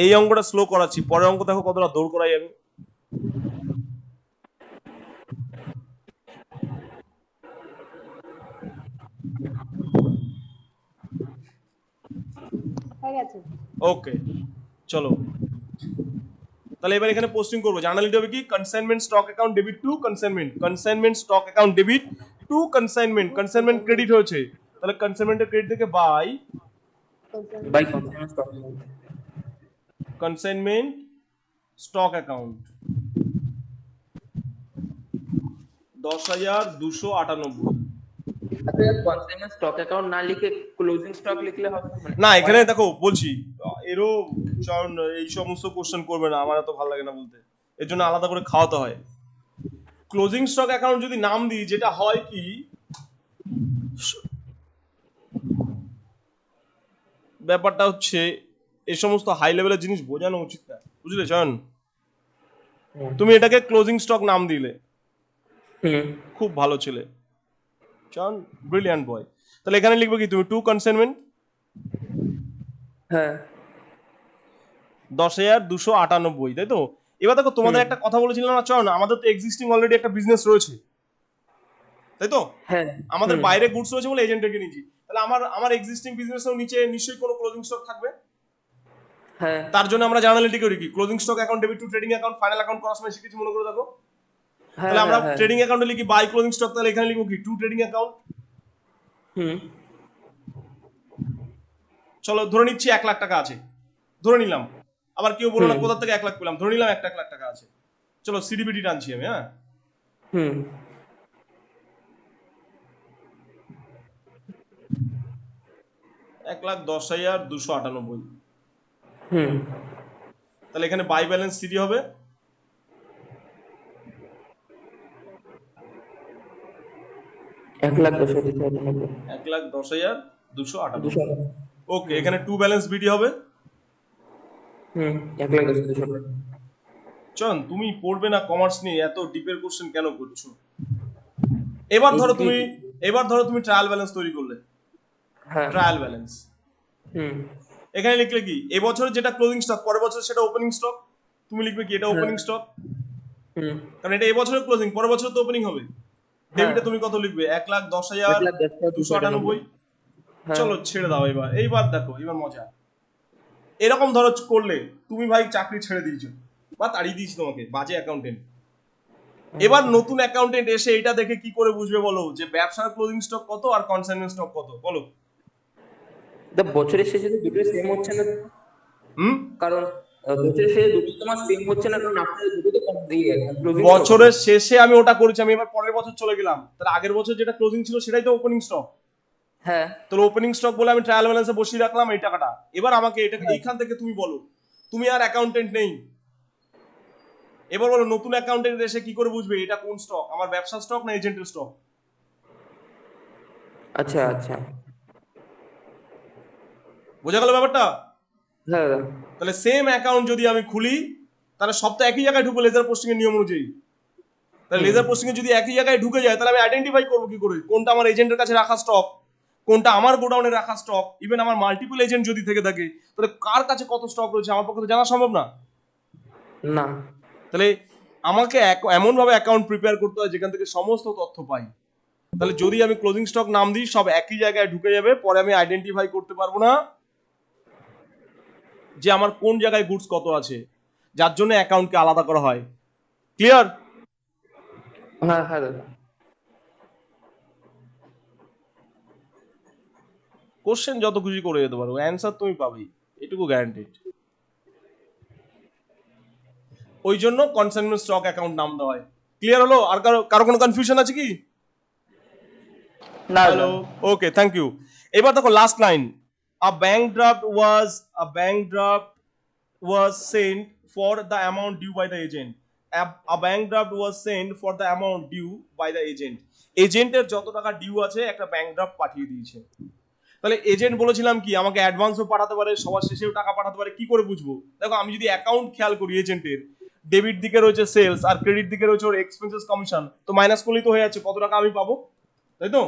এই অঙ্কটা স্লো করাচ্ছি, পরের অঙ্ক দেখো কতটা দৌড় করাই আমি। হয়ে গেছে। ওকে চলো, তাহলে এবার এখানে পোস্টিং করবো। জার্নালিটি হবে কি consignment stock account debit to consignment, consignment stock account debit to consignment, consignment credit হয়েছে, তাহলে কনসাইনমেন্টের ক্রেডিট থেকে bye bye consignment stock. Consignment stock account 10,298। আচ্ছা, কনসাইনমেন্ট স্টক অ্যাকাউন্ট না লিখে ক্লোজিং স্টক লিখলে হবে মানে? না এখানে দেখো বলছি, এরও চরণ এই সমস্ত কোশ্চেন করবে না, আমার এত ভালো লাগে না বলতে, এর জন্য আলাদা করে খাওয়াতে হয়। ক্লোজিং স্টক অ্যাকাউন্ট যদি নাম দিই, যেটা হয় কি ব্যাপারটা হচ্ছে এই সমস্ত হাই লেভেলের জিনিস বোঝানো উচিত না, বুঝলে চয়ন? তুমি এটাকে ক্লোজিং স্টক নাম দিলে, খুব ভালো ছেলে চয়ন, ব্রিলিয়ান্ট বয়। তাহলে এখানে লিখবে কি তুমি টু কনসাইনমেন্ট হ্যাঁ 10,298, তাই তো? এবার দেখো তোমাদের একটা কথা বলেছিলাম না চয়ন, আমাদের তো এক্সিস্টিং অলরেডি একটা বিজনেস রয়েছে, তাই তো? হ্যাঁ আমাদের বাইরে গুডস রয়েছে বলে এজেন্টকে নিয়েছি, তাহলে আমার এক্সিস্টিং বিজনেসের নিচে নিশ্চয়ই কোনো ক্লোজিং স্টক থাকবে। হ্যাঁ তার জন্য আমরা জার্নালিটি করি কি closing stock account debit two trading account, final account করার সময় শিখেছি, মনে করে দেখো। তাহলে আমরা ট্রেডিং অ্যাকাউন্টে লিখি বাই ক্লোজিং স্টক, তাহলে এখানে লিখবো কি টু ট্রেডিং অ্যাকাউন্ট। চলো ধরে নিচ্ছি 1 লাখ টাকা আছে, ধরে নিলাম, আবার কেউ বলো না কোথা থেকে 1 লাখ পেলাম, ধরে নিলাম 1 লাখ টাকা আছে। চলো সিডিবিটি টানছি আমি, হ্যাঁ 1,10,298। তাহলে এখানে বাই ব্যালেন্স সিডি হবে 1,10,298। ওকে, এখানে টু ব্যালেন্স বিডি হবে। চন তুমি পড়বে না কমার্স নিয়ে, এত ডিপের কোশ্চেন কেন করছো? এবার ধরো তুমি ট্রায়াল ব্যালেন্স তৈরি করলে, ট্রায়াল ব্যালেন্স এখানে লিখলে কি এবছর যেটা ক্লোজিং স্টক, পরের বছর সেটা ওপেনিং স্টক, তুমি লিখবে কি এটা ওপেনিং স্টক, কারণ এটা এবছরের ক্লোজিং, পরের বছর তো ওপেনিং হবে। ডেবিটে তুমি কত লিখবে 1,10,298। চলো ছেড়ে দাও, এইবার দেখো, এবার মজা। এরকম ধরো করলে তুমি ভাই চাকরি ছেড়ে দিয়েছো বা তাড়িয়ে দিয়েছি তোমাকে, বাজে অ্যাকাউন্টেন্ট। এবার নতুন অ্যাকাউন্টেন্ট এসে এটা দেখে কি করে বুঝবে বলো যে ব্যবসার ক্লোজিং স্টক কত আর কনসাইনমেন্ট স্টক কত, বলো? বছরের শেষে তো দুটো সেম হচ্ছে না, কারণ বছরের শেষে দুটো তোমার সেম হচ্ছে না, কারণ আপনাদের দুটো তো closing stock। বছরের শেষে আমি ওটা করেছি, আমি এবার পরের বছর চলে গেলাম, তাহলে আগের বছর যেটা ক্লোজিং ছিল সেটাই তো ওপেনিং স্টক। হ্যাঁ তাহলে ওপেনিং স্টক বলে আমি ট্রায়াল ব্যালেন্সে বসিয়ে রাখলাম এই টাকাটা। এবার আমাকে এটা এইখান থেকে তুমি বলো, তুমি আর অ্যাকাউন্টেন্ট নেই, এবার বলো নতুন অ্যাকাউন্টেন্ট এসে কি করে বুঝবে এটা কোন স্টক, আমার ব্যবসার স্টক না এজেন্টের স্টক? আচ্ছা আচ্ছা, বোঝা গেল ব্যাপারটা? হ্যাঁ তাহলে সেম অ্যাকাউন্ট যদি আমি খুলি, তাহলে সব তো একই জায়গায় ঢুকবো লেজার পোস্টিং এর নিয়ম অনুযায়ী। তাহলে লেজার পোস্টিং এ যদি একই জায়গায় ঢুকে যায় তাহলে আমি আইডেন্টিফাই করবো কি করে কোনটা আমার এজেন্টের কাছে রাখা স্টক, কোনটা আমার গোডাউনে রাখা স্টক, ইভেন আমার মাল্টিপল এজেন্ট যদি থেকে থাকে তাহলে কার কাছে কত স্টক রয়েছে আমার পক্ষে তো জানা সম্ভব না। না। তাহলে আমাকে এমন ভাবে অ্যাকাউন্ট প্রিপেয়ার করতে হয় যেখান থেকে সমস্ত তথ্য পাই। তাহলে যদি আমি ক্লোজিং স্টক নাম দিই সব একই জায়গায় ঢুকে যাবে, পরে আমি আইডেন্টিফাই করতে পারবো না যে আমার কোন জায়গায় গুডস কত আছে, যার জন্য অ্যাকাউন্টকে আলাদা করা হয়। ক্লিয়ার? হ্যাঁ হ্যাঁ দাদা। কোশ্চেন যত খুশি করে যেতে পারো, অ্যান্সার তুমি পাবেই, এটুকু গ্যারান্টেড। ওই জন্য কনসাইনমেন্ট স্টক অ্যাকাউন্ট নাম দেওয়া হয়। ক্লিয়ার হলো? আর কারো কোনো কনফিউশন আছে কি? না হ্যালো, ওকে, থ্যাংক ইউ। এবার দেখো last line, a bank draft was sent for the amount due by the agent. A bank draft was sent for the amount due by the agent. এজেন্টের যত টাকা ডিউ আছে একটা ব্যাংক ড্রাফট পাঠিয়ে দিয়েছে। তাহলে এজেন্ট বলেছিলাম কি আমাকে অ্যাডভান্সও পাঠাতে পারে, সবার শেষেও টাকা পাঠাতে পারে, কি করে বুঝবো? দেখো আমি যদি অ্যাকাউন্ট খেয়াল করি এজেন্টের, ডেবিট দিকে রয়েছে সেলস আর ক্রেডিট দিকে রয়েছে ওর এক্সপেন্সেস কমিশন, তো মাইনাস করলেই তো হয়ে যাচ্ছে কত টাকা আমি পাবো, তাই তো?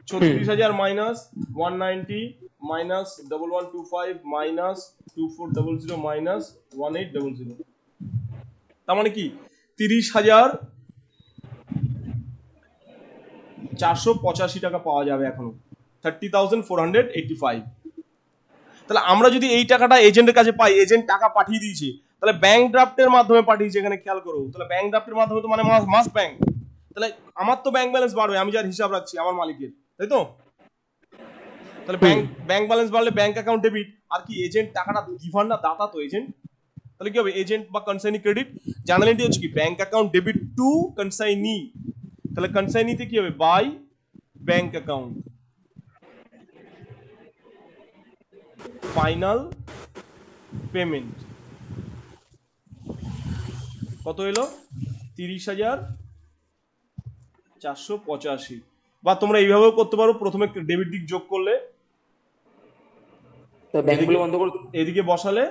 36,000 মাইনাস 190 মাইনাস 1125 মাইনাস 2400 মাইনাস 1800, তার মানে কি 30,485 টাকা পাওয়া যাবে এখনো, 30,485। তাহলে আমরা যদি এই টাকাটা এজেন্টের কাছে পাই, এজেন্ট টাকা পাঠিয়ে দিয়েছে, তাহলে ব্যাংক ড্রাফটের মাধ্যমে পাঠিয়েছে, এখানে খেয়াল করো, তাহলে ব্যাংক ড্রাফটের মাধ্যমে তো মানে মাস্ট ব্যাংক, তাহলে আমার তো ব্যাংক ব্যালেন্স বাড়বে, আমি যার হিসাব রাখছি আমার মালিকের, তাই তো? তাহলে ব্যাংক ব্যালেন্স বাড়লে ব্যাংক অ্যাকাউন্ট ডেবিট, আর কি এজেন্ট টাকাটা গিভার না, দাতা তো এজেন্ট, তাহলে কি হবে এজেন্ট বা কনসাইনি ক্রেডিট, জার্নালিটি হচ্ছে কি bank account debit to consignee, তাহলে কনসাইনিতে কি হবে by bank account, final payment কত এলো 30,485। বা তোমরা এইভাবেও করতে পারো, প্রথমে ডেবিট দিক যোগ করলে ব্যাংকগুলো বন্ধ করে এদিকে বসালে,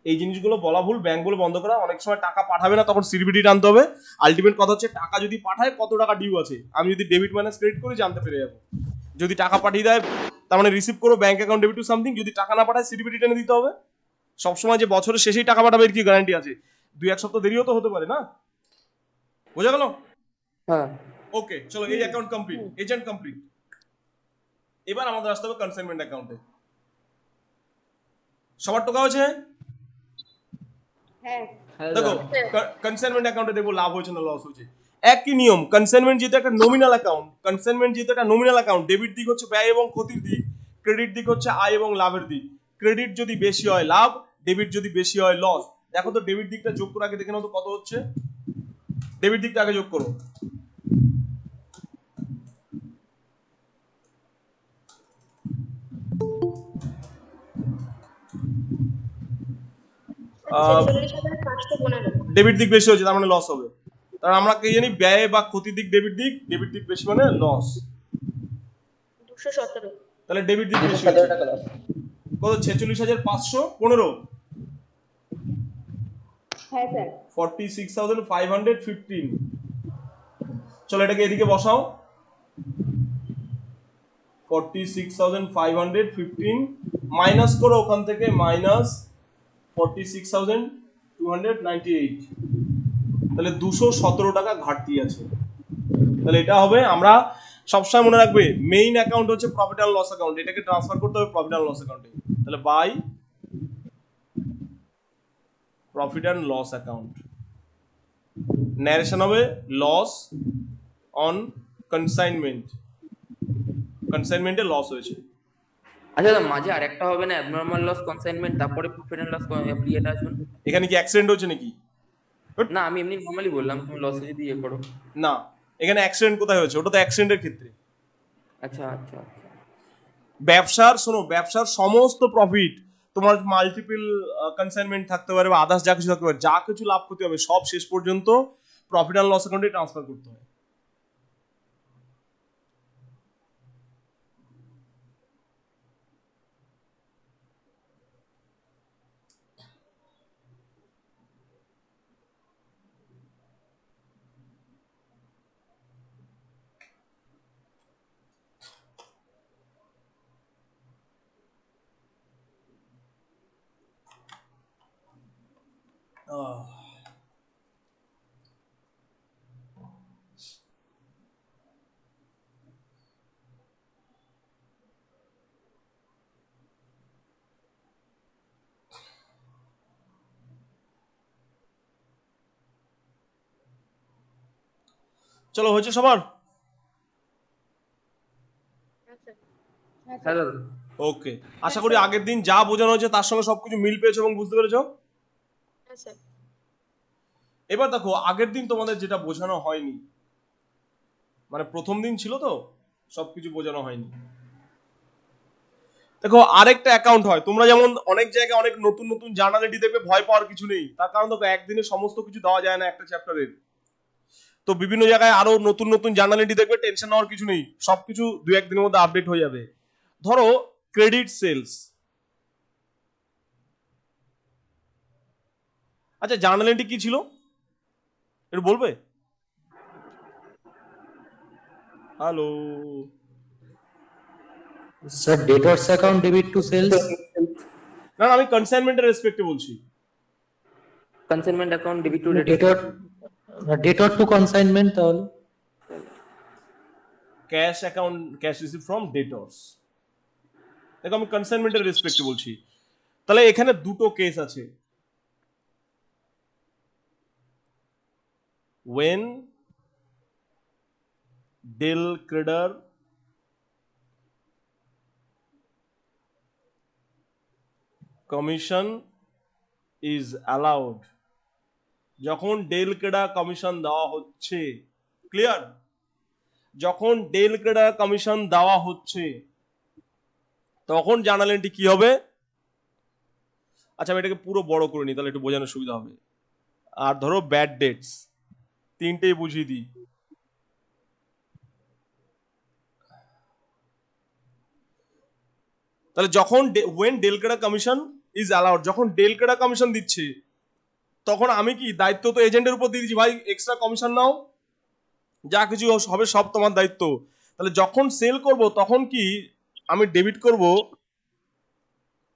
এই জিনিসগুলো বলা ভুল, ব্যাংকগুলো বন্ধ করা, অনেক সময় টাকা পাঠাবে না তখন সিবিডি টানতে হবে। আলটিমেট কথা হচ্ছে টাকা যদি পাঠায় কত টাকা ডিউ আছে, আমি যদি ডেবিট মাইনাস ক্রেডিট করে জানতে পেরে যাবো। যদি টাকা পাঠিয়ে দেয় তার মানে রিসিভ করো bank account debit to something, যদি টাকা না পাঠায় সিবিডি টেনে দিতে হবে। সবসময় যে বছরের শেষেই টাকা পাঠাবে এর কি গ্যারান্টি আছে? 2-1 সপ্তাহ দেরিও তো হতে পারে না। বোঝা গেল? হ্যাঁ ওকে, চলো এই অ্যাকাউন্ট কমপ্লিট, এজেন্ট কমপ্লিট। এবার আমাদের আসতে হবে কনসাইনমেন্ট অ্যাকাউন্টে। সবার টাকা হয়েছে? হ্যাঁ দেখো কনসাইনমেন্ট অ্যাকাউন্টে দেখবো লাভ হয়েছে না লস হয়েছে। একই নিয়ম, কনসাইনমেন্ট যেহেতু একটা নমিনাল অ্যাকাউন্ট, ডেবিট দিক হচ্ছে ব্যয় এবং ক্ষতির দিক, ক্রেডিট দিক হচ্ছে আয় এবং লাভের দিক। ক্রেডিট যদি বেশি হয় লাভ, ডেবিট যদি বেশি হয় লস। দেখো তো ডেবিট দিকটা যোগ করে আগে দেখে নাও তো কত হচ্ছে, ডেবিট দিকটা আগে যোগ করো। ডেবিট দিক বেশি হচ্ছে তার মানে লস হবে, কারণ আমরা কি জানি ব্যয় বা ক্ষতির দিক ডেবিট দিক বেশি মানে লস। 217। তাহলে ডেবিট দিক বেশি হচ্ছে কত 46,515, হ্যাঁ স্যার 46,515। চলো এটাকে এদিকে বসাও, 46,515 মাইনাস করো ওখান থেকে মাইনাস 46,298, তাহলে 217 টাকা ঘাটতি আছে। তাহলে এটা হবে, আমরা সবসময় মনে রাখবে মেইন অ্যাকাউন্ট হচ্ছে প্রফিট অ্যান্ড লস অ্যাকাউন্ট, এটাকে ট্রান্সফার করতে হবে প্রফিট অ্যান্ড লস অ্যাকাউন্টে। তাহলে by profit and loss account, narration হবে লস অন কনসাইনমেন্টে লস হয়েছে। আচ্ছা দাদা, মাঝে আরেকটা হবে না অ্যাবনরমাল লস কনসাইনমেন্ট, তারপরে প্রফিট এন্ড লস ইয়েটা আসবে না? এখানে কি অ্যাক্সিডেন্ট হচ্ছে নাকি? না আমি এমনি নরমালি বললাম, তুমি লসে যদি ইয়ে করো। না, এখানে অ্যাক্সিডেন্ট কোথায় হয়েছে? ওটা তো অ্যাক্সিডেন্টের ক্ষেত্রে। আচ্ছা আচ্ছা আচ্ছা। ব্যবসার সমস্ত প্রফিট, তোমার মাল্টিপল কনসাইনমেন্ট থাকতে পারে বা আদার্স যা কিছু থাকতে পারে, যা কিছু লাভ করতে হবে সব শেষ পর্যন্ত প্রফিট অ্যান্ড লস অ্যাকাউন্টে ট্রান্সফার করতে হয়। চলো, হয়েছে সবার? হ্যাঁ দাদা। ওকে, আশা করি আগের দিন যা বোঝানো হয়েছে তার সঙ্গে সবকিছু মিল পেয়েছো এবং বুঝতে পেরেছো। হ্যাঁ স্যার। এবার দেখো, আগের দিন তোমাদের যেটা বোঝানো হয়নি, মানে প্রথম দিন ছিল তো, সবকিছু বোঝানো হয়নি। দেখো, আরেকটা অ্যাকাউন্ট হয়, তোমরা যেমন অনেক জায়গায় অনেক নতুন নতুন জার্নালিটি দেখবে, ভয় পাওয়ার কিছু নেই। তার কারণ দেখো, একদিনে সমস্ত কিছু দেওয়া যায় না একটা চ্যাপ্টারের। তো বিভিন্ন জায়গায় আরো নতুন নতুন জার্নালিটি দেখবে, টেনশন নেওয়ার কিছু নেই, সবকিছু 2-1 দিনের মধ্যে আপডেট হয়ে যাবে। ধরো ক্রেডিট সেলস। আচ্ছা, জার্নালিটি কি ছিল একটু বলবে? Hello, sir debtors account debit to sales. না না, আমি কনসাইনমেন্টের রেসপেক্টে বলছি। Consignment account debit to debtor to consignment তাহলে cash account, cash receive from debtors. দেখো, আমি কনসাইনমেন্টের রেসপেক্টে বলছি। তাহলে এখানে দুটো কেস আছে। when del creditor commission is allowed, যখন ডেল ক্রেডার কমিশন দেওয়া হচ্ছে, ক্লিয়ার? যখন ডেল ক্রেডার কমিশন দেওয়া হচ্ছে তখন জার্নাল এন্ট্রি কি হবে? আচ্ছা, আমি এটাকে পুরো বড় করে নিই, তাহলে একটু বোঝানোর সুবিধা হবে। আর ধরো ব্যাড ডেটস, তিনটেই বুঝিয়ে দিই। তাহলে যখন when del credere commission is allowed, যখন ডেল ক্রেডার কমিশন দিচ্ছে তখন আমি কি দায়িত্ব তো এজেন্টের উপর দিয়ে দিচ্ছি, ভাই এক্সট্রা কমিশন নাও, যা কিছু হবে সব তোমার দায়িত্ব। তাহলে যখন সেল করব তখন কি আমি ডেবিট করব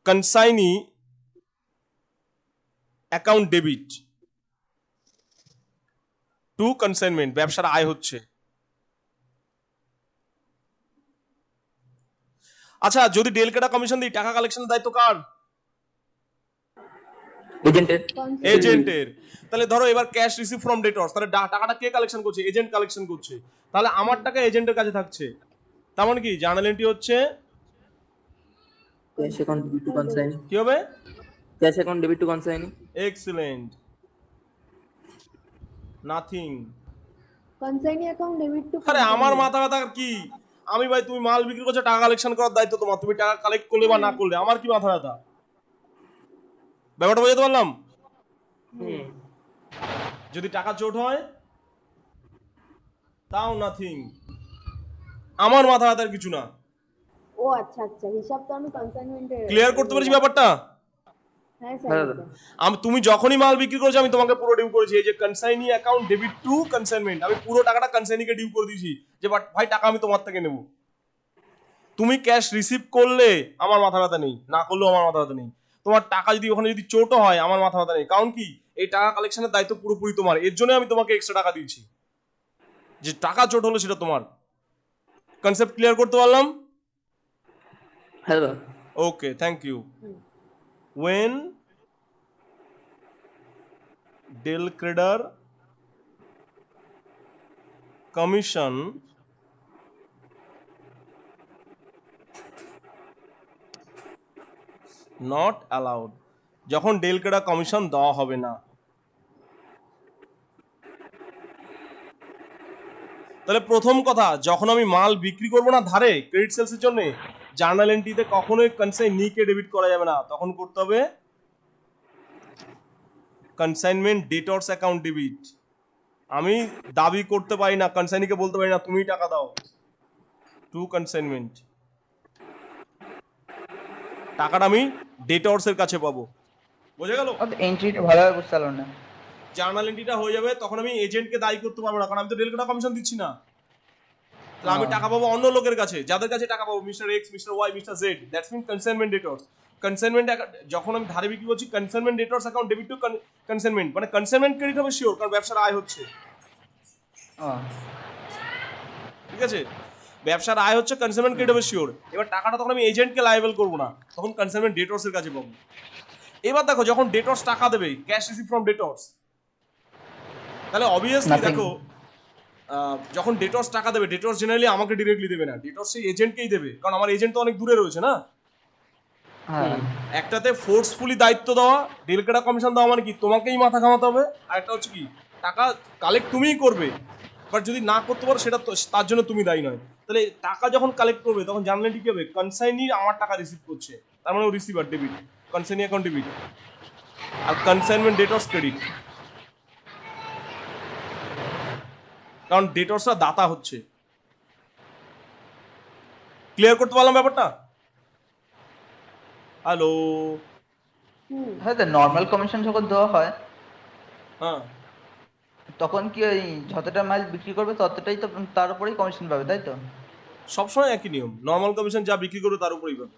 consignee account debit to consignment, ব্যবসার আয় হচ্ছে। আচ্ছা, যদি ডেল ক্রেডার কমিশন দিই, টাকা কালেকশনের দায়িত্ব কার? এজেন্টের। তাহলে ধরো এবার ক্যাশ রিসিভ ফ্রম ডেটরস, তাহলে টাকাটা কে কালেকশন করছে? এজেন্ট কালেকশন করছে। তাহলে আমার টাকা এজেন্টের কাছে থাকছে। তার মানে কি জার্নাল এন্ট্রি হচ্ছে cash account debit to consign. কি হবে? Cash account debit to consign. Excellent, nothing. Consignee account debit to আরে আমার মাথা ব্যথা কি? আমি ভাই, তুমি মাল বিক্রি করছো, টাকা কালেকশন করার দায়িত্ব তোমার, তুমি টাকা কালেক্ট করলে বা না করলে আমার কি মাথা ব্যথা? ব্যাপারটা বোঝাতে পারলাম? যদি টাকা চোট হয় তাও নাথিং, আমার মাথা ব্যথার কিছু না। ও আচ্ছা আচ্ছা, হিসাব তো আমি কনসাইনমেন্টে ক্লিয়ার করতে পেরেছি ব্যাপারটা? হ্যাঁ স্যার। তুমি যখনই মাল বিক্রি করেছো আমি তোমাকে পুরো ডিউ করেছি, এই যে consignee account debit to consignment, আমি পুরো টাকাটা কনসাইনিকে ডিউ করে দিয়েছি যে ভাই টাকা আমি তোমার থেকে নেব। তুমি ক্যাশ রিসিভ করলে আমার মাথা ব্যথা নেই, না করলেও আমার মাথা ব্যথা নেই। তোমার টাকা যদি ওখানে যদি চোটও হয় আমার মাথা ব্যথা নেই, কারণ কি এই টাকা কালেকশনের দায়িত্ব পুরোপুরি তোমার, এর জন্য আমি তোমাকে এক্সট্রা টাকা দিয়েছি। যে টাকা চোট হলো সেটা তোমার। কনসেপ্ট ক্লিয়ার করতে পারলাম? Hello. Okay, thank you. when del creditor commission not allowed, যখন ডেল ক্রেডার কমিশন দেওয়া হবে না। তাহলে প্রথম কথা, যখন আমি মাল বিক্রি করব না ধারে ক্রেডিট সেলসের জন্য, জার্নাল এন্ট্রিতে কখনোই কনসাইনিকে ডেবিট করা যাবে না, তখন করতে হবে কনসাইনমেন্ট ডেটরস অ্যাকাউন্ট ডেবিট। আমি দাবি করতে পারি না, কনসাইনিকে বলতে পারি না তুমি টাকা দাও, টু কনসাইনমেন্ট। টাকাটা আমি ডেটরস এর কাছে পাবো। বোঝা গেল? এন্ট্রিটা ভালোভাবে বুঝতে পারলাম না। জার্নাল এন্ট্রিটা হয়ে যাবে তখন আমি এজেন্টকে দায়ী করতে পারবো না, কারণ আমি তো ডেল ক্রেডার কমিশন দিচ্ছি না। তাহলে আমি টাকা পাবো অন্য লোকের কাছে, যাদের কাছে টাকা পাবো mister X, mister Y, mister Z, that's mean consignment debtors. Consignment যখন আমি ধারে বিক্রি করছি consignment debtors account debit to consignment, মানে কনসাইনমেন্ট ক্রেডিট হবে শিওর, কারণ ব্যবসার আয় হচ্ছে, ও ঠিক আছে? ব্যবসার আয় হচ্ছে, কনসাইনমেন্ট ক্রেডিট হবে শিওর। এবার টাকাটা তখন আমি এজেন্টকে লায়াবল করবো না, তখন কনসাইনমেন্ট ডেটরস এর কাছে পাবো। এবার দেখো যখন ডেটরস টাকা দেবে, ক্যাশ রিসিভ ফ্রম ডেটরস, তাহলে অবভিয়াসলি Nothing. দেখো যখন ডেটরস টাকা দেবে, ডেটরস জেনারেলি আমাকে ডিরেক্টলি দেবে না, ডেটরস সেই এজেন্টকেই দেবে, কারণ আমার এজেন্ট তো অনেক দূরে রয়েছে না। হ্যাঁ একটাতে ফোর্সফুলি দায়িত্ব দেওয়া, ডেলকেটা কমিশন দেওয়া মানে কি তোমাকেই মাথা ঘামাতে হবে, আর একটা হচ্ছে কি টাকা কালেক্ট তুমিই করবে, বাট যদি না করতে পারো সেটা তার জন্য তুমি দায়ী নয়। তাহলে টাকা যখন কালেক্ট করবে তখন জানলে কি হবে, কনসাইনি আমার টাকা রিসিভ করছে, তার মানে ও receiver debit, consignee account debit, আর কনসাইনমেন্ট ডেটরস ক্রেডিট, কারণ ডেটরসরা দাতা হচ্ছে। ক্লিয়ার করতে পারলাম ব্যাপারটা? হ্যালো? হ্যাঁ, নর্মাল কমিশন যখন দেওয়া হয় হ্যাঁ, তখন কি ওই যতটা মাল বিক্রি করবে ততটাই তো তার উপরেই কমিশন পাবে, তাই তো? সবসময় একই নিয়ম, নর্মাল কমিশন যা বিক্রি করবে তার উপরেই পাবে।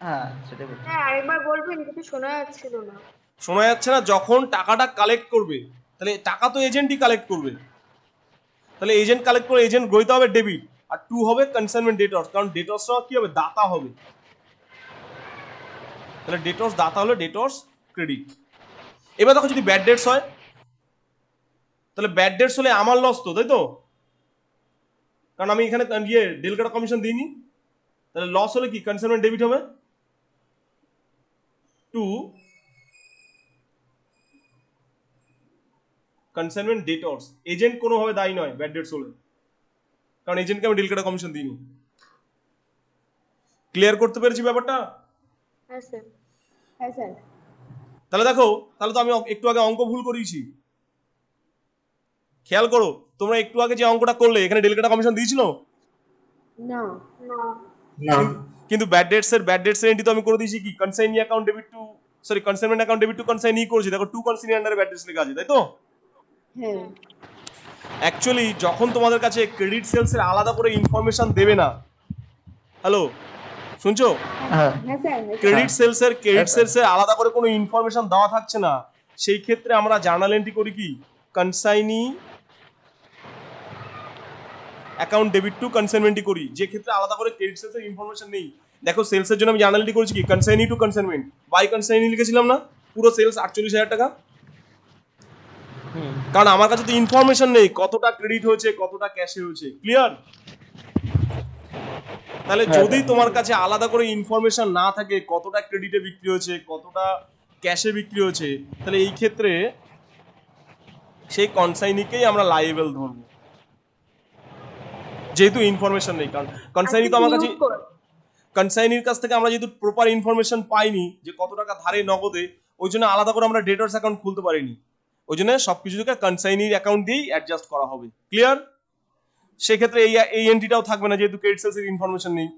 হ্যাঁ সেটাই বলছি। হ্যাঁ আরেকবার বলবেন, কিছু শোনা যাচ্ছিল না। শোনা যাচ্ছে না? যখন টাকাটা কালেক্ট করবে, তাহলে টাকা তো এজেন্টই কালেক্ট করবে, তাহলে এজেন্ট কালেক্ট করে এজেন্ট গ্রহিত হবে ডেবিট, আর টু হবে কনসাইনমেন্ট ডেটরস, কারণ ডেটরসরা কি হবে, দাতা হবে। তাহলে ডেটরস দাতা হলে ডেটরস ক্রেডিট। এবার দেখো যদি ব্যাড ডেটস হয়, তাহলে ব্যাড ডেটস হলে আমার লস তো, তাই তো? কারণ আমি এখানে ডেলকেটা কমিশন দিইনি, তাহলে লস হলে কি কনসাইনমেন্ট ডেবিট হবে টু কনসাইনমেন্ট ডেটরস। এজেন্ট কোনোভাবে দায়ী নয় ব্যাড ডেটস হলে, কারণ এজেন্টকে আমি ডেলকেটা কমিশন দিইনি। ক্লিয়ার করতে পেরেছি ব্যাপারটা? হ্যাঁ স্যার। হ্যাঁ স্যার। তাহলে দেখো, তাহলে তো আমি একটু আগে অঙ্ক ভুল করিয়েছি, খেয়াল করো। তোমরা একটু আগে যে অঙ্কটা করলে, এখানে ডেলকেটা কমিশন দিয়েছিল না। না। কিন্তু ব্যাড ডেটস এর এন্ট্রি তো আমি করে দিয়েছি কি, consignee account debit two, sorry consignment account debit to consignee করেছি, দেখো টু কনসাইনি আন্ডারে ব্যাড ডেটস লেখা আছে, তাই তো? হ্যাঁ। অ্যাকচুয়ালি যখন তোমাদের কাছে ক্রেডিট সেলস এর আলাদা করে ইনফরমেশন দেবে না, হ্যালো শুনছো? হ্যাঁ হ্যাঁ স্যার। হ্যাঁ ক্রেডিট সেলস এর আলাদা করে কোনো ইনফরমেশন দেওয়া থাকছে না, সেই ক্ষেত্রে আমরা জার্নাল এন্ট্রি করি কি, কনসাইনি অ্যাকাউন্ট ডেবিট টু কনসাইনমেন্টই করি, যে ক্ষেত্রে আলাদা করে ক্রেডিট সেলস এর ইনফরমেশন নেই। দেখো সেলস এর জন্য আমি জার্নাল এন্ট্রি করেছি কি, consignee to consignment, by consignee লিখেছিলাম না, পুরো সেলস 48,000 টাকা, কারণ আমার কাছে তো ইনফরমেশন নেই কতটা ক্রেডিট হয়েছে কতটা ক্যাশে হয়েছে। ক্লিয়ার? তাহলে যদি তোমার কাছে আলাদা করে ইনফরমেশন না থাকে কতটা ক্রেডিটে বিক্রি হয়েছে কতটা ক্যাশে বিক্রি হয়েছে, তাহলে এই ক্ষেত্রে সেই কনসাইনিকেই আমরা লায়েবল ধরবো, যেহেতু ইনফরমেশন নেই। কারণ কনসাইনি তো আমার কাছে, কনসাইনির কাছ থেকে আমরা যেহেতু প্রপার ইনফরমেশন পাইনি যে কত টাকা ধারে নগদে, ওই জন্য আলাদা করে আমরা ডেটরস অ্যাকাউন্ট খুলতে পারিনি, ওই জন্য সবকিছু থেকে কনসাইনির অ্যাকাউন্ট দিয়েই অ্যাডজাস্ট করা হবে। ক্লিয়ার? সেক্ষেত্রে এই এন্ট্রিটাও থাকবে না, যেহেতু ক্রেডিট সেলস এর ইনফরমেশন নেই।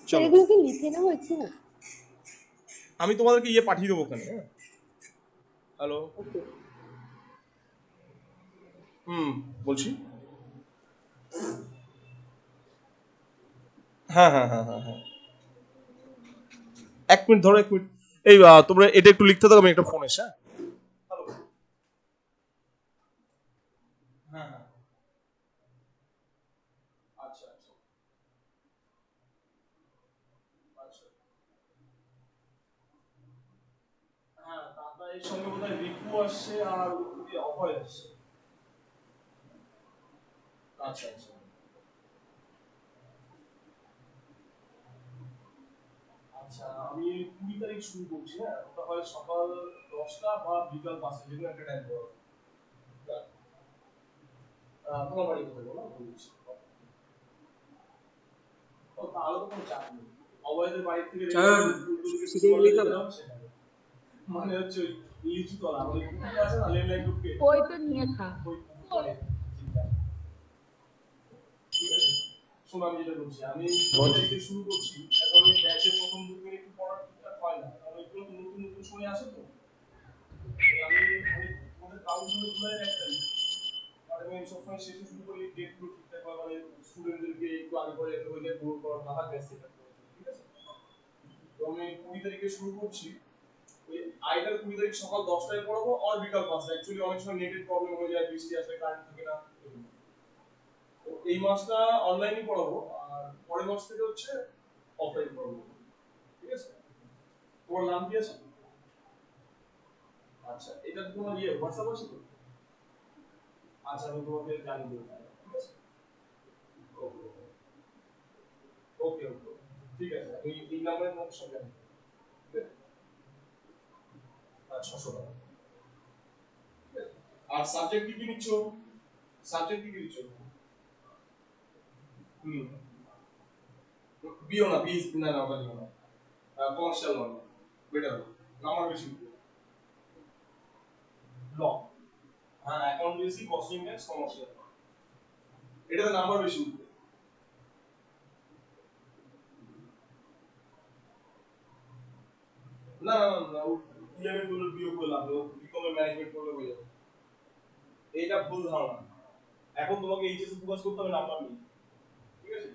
স্যার এগুলো কি লিখে নেবো একটু? আমি তোমাদেরকে পাঠিয়ে দেবো ওখানে। হ্যালো? ওকে। বলছি। হ্যাঁ হ্যাঁ হ্যাঁ হ্যাঁ হ্যাঁ, এক মিনিট ধরো, এক মিনিট। এই তোমরা এটা একটু লিখতে দাও, আমি একটা ফোন এসে। হ্যালো? হ্যাঁ হ্যাঁ, আচ্ছা আচ্ছা আচ্ছা। হ্যাঁ, দাদা এর সঙ্গে বোধহয় রিপু আসছে আর অভয় আসছে। আচ্ছা আচ্ছা আচ্ছা, আমি 20 তারিখ শুরু করছি। হ্যাঁ, ওটা হয় সকাল 10টা বা বিকাল 5টা, যেকোনো একটা টাইম দেওয়া। তোমার বাড়ি কোথায় বলো, বলছি। ও তাহলে তো কোনো চাপ নেই, অবৈধ বাড়ি থেকে মানে হচ্ছে ওই লিচু তলা, ওই পুকুর আছে না, লেন লাইন ঢুকে ওই তো নিয়ে খা। ওই পুকুরে। ঠিক আছে, শোনো আমি যেটা বলছি, আমি 10 তারিখে শুরু করছি। এখন ওই ব্যাচে প্রথম 2 মিনিট একটু পড়ার ঠিকঠাক হয় না, কারণ ওইগুলো তো নতুন নতুন সময় আসে তো। আমি তোমাদের কাউন্সিলে খুলে একটা, আর আমি সবসময় শেষে শুরু করি, ডেটগুলো ঠিকঠাক ভাবে মানে স্টুডেন্টদেরকে একটু আগে পরে একটা হয়ে যায় পুরো করার না থাকবে সেটা, ঠিক আছে? তো আমি 20 তারিখে শুরু করছি, ওই আইদার 20 তারিখ সকাল 10টায় পড়াবো আর বিকাল 5টায়। অ্যাকচুয়ালি অনেক সময় নেটের প্রবলেম হয়ে যায়, বৃষ্টি আসলে কারেন্ট থাকে না। তো এই মাসটা অনলাইনই পড়াবো, আর পরের মাস থেকে হচ্ছে অফলাইন পড়াবো, ঠিক আছে? তোমার নাম কি আছে? আচ্ছা, এটা তোমার হোয়াটসঅ্যাপ আছে তো? আচ্ছা, আমি তোমাকে জানিয়ে দেবো, ঠিক আছে? ওকে ওকে ওকে, ঠিক আছে, আমি এই নাম্বারে তোমাকে সব জানিয়ে দেবো, ঠিক আছে? আচ্ছা, 600 টাকা, ঠিক আছে? আর সাবজেক্ট কি কি নিচ্ছ? সাবজেক্ট কি কি নিচ্ছ? হুম, বিও না, বি না না, ওটা দিও না, কমার্শিয়াল নয়, বেটার, নাম্বার বেশি ল, হ্যাঁ, অ্যাকাউন্টেন্সি, কস্টিং ট্যাক্স, কমার্শিয়াল, এটাতে নাম্বার বেশি উঠবে। না না না, 11 গুলো বিয়োগ করে লাভ নেই, বিকমে ম্যানেজমেন্ট করলে হয়ে যাবে। এইটা ভুল ধারণা। এখন তোমাকে এইচএসে ফোকাস করতে হবে নাম্বার নিয়ে, ঠিক আছে?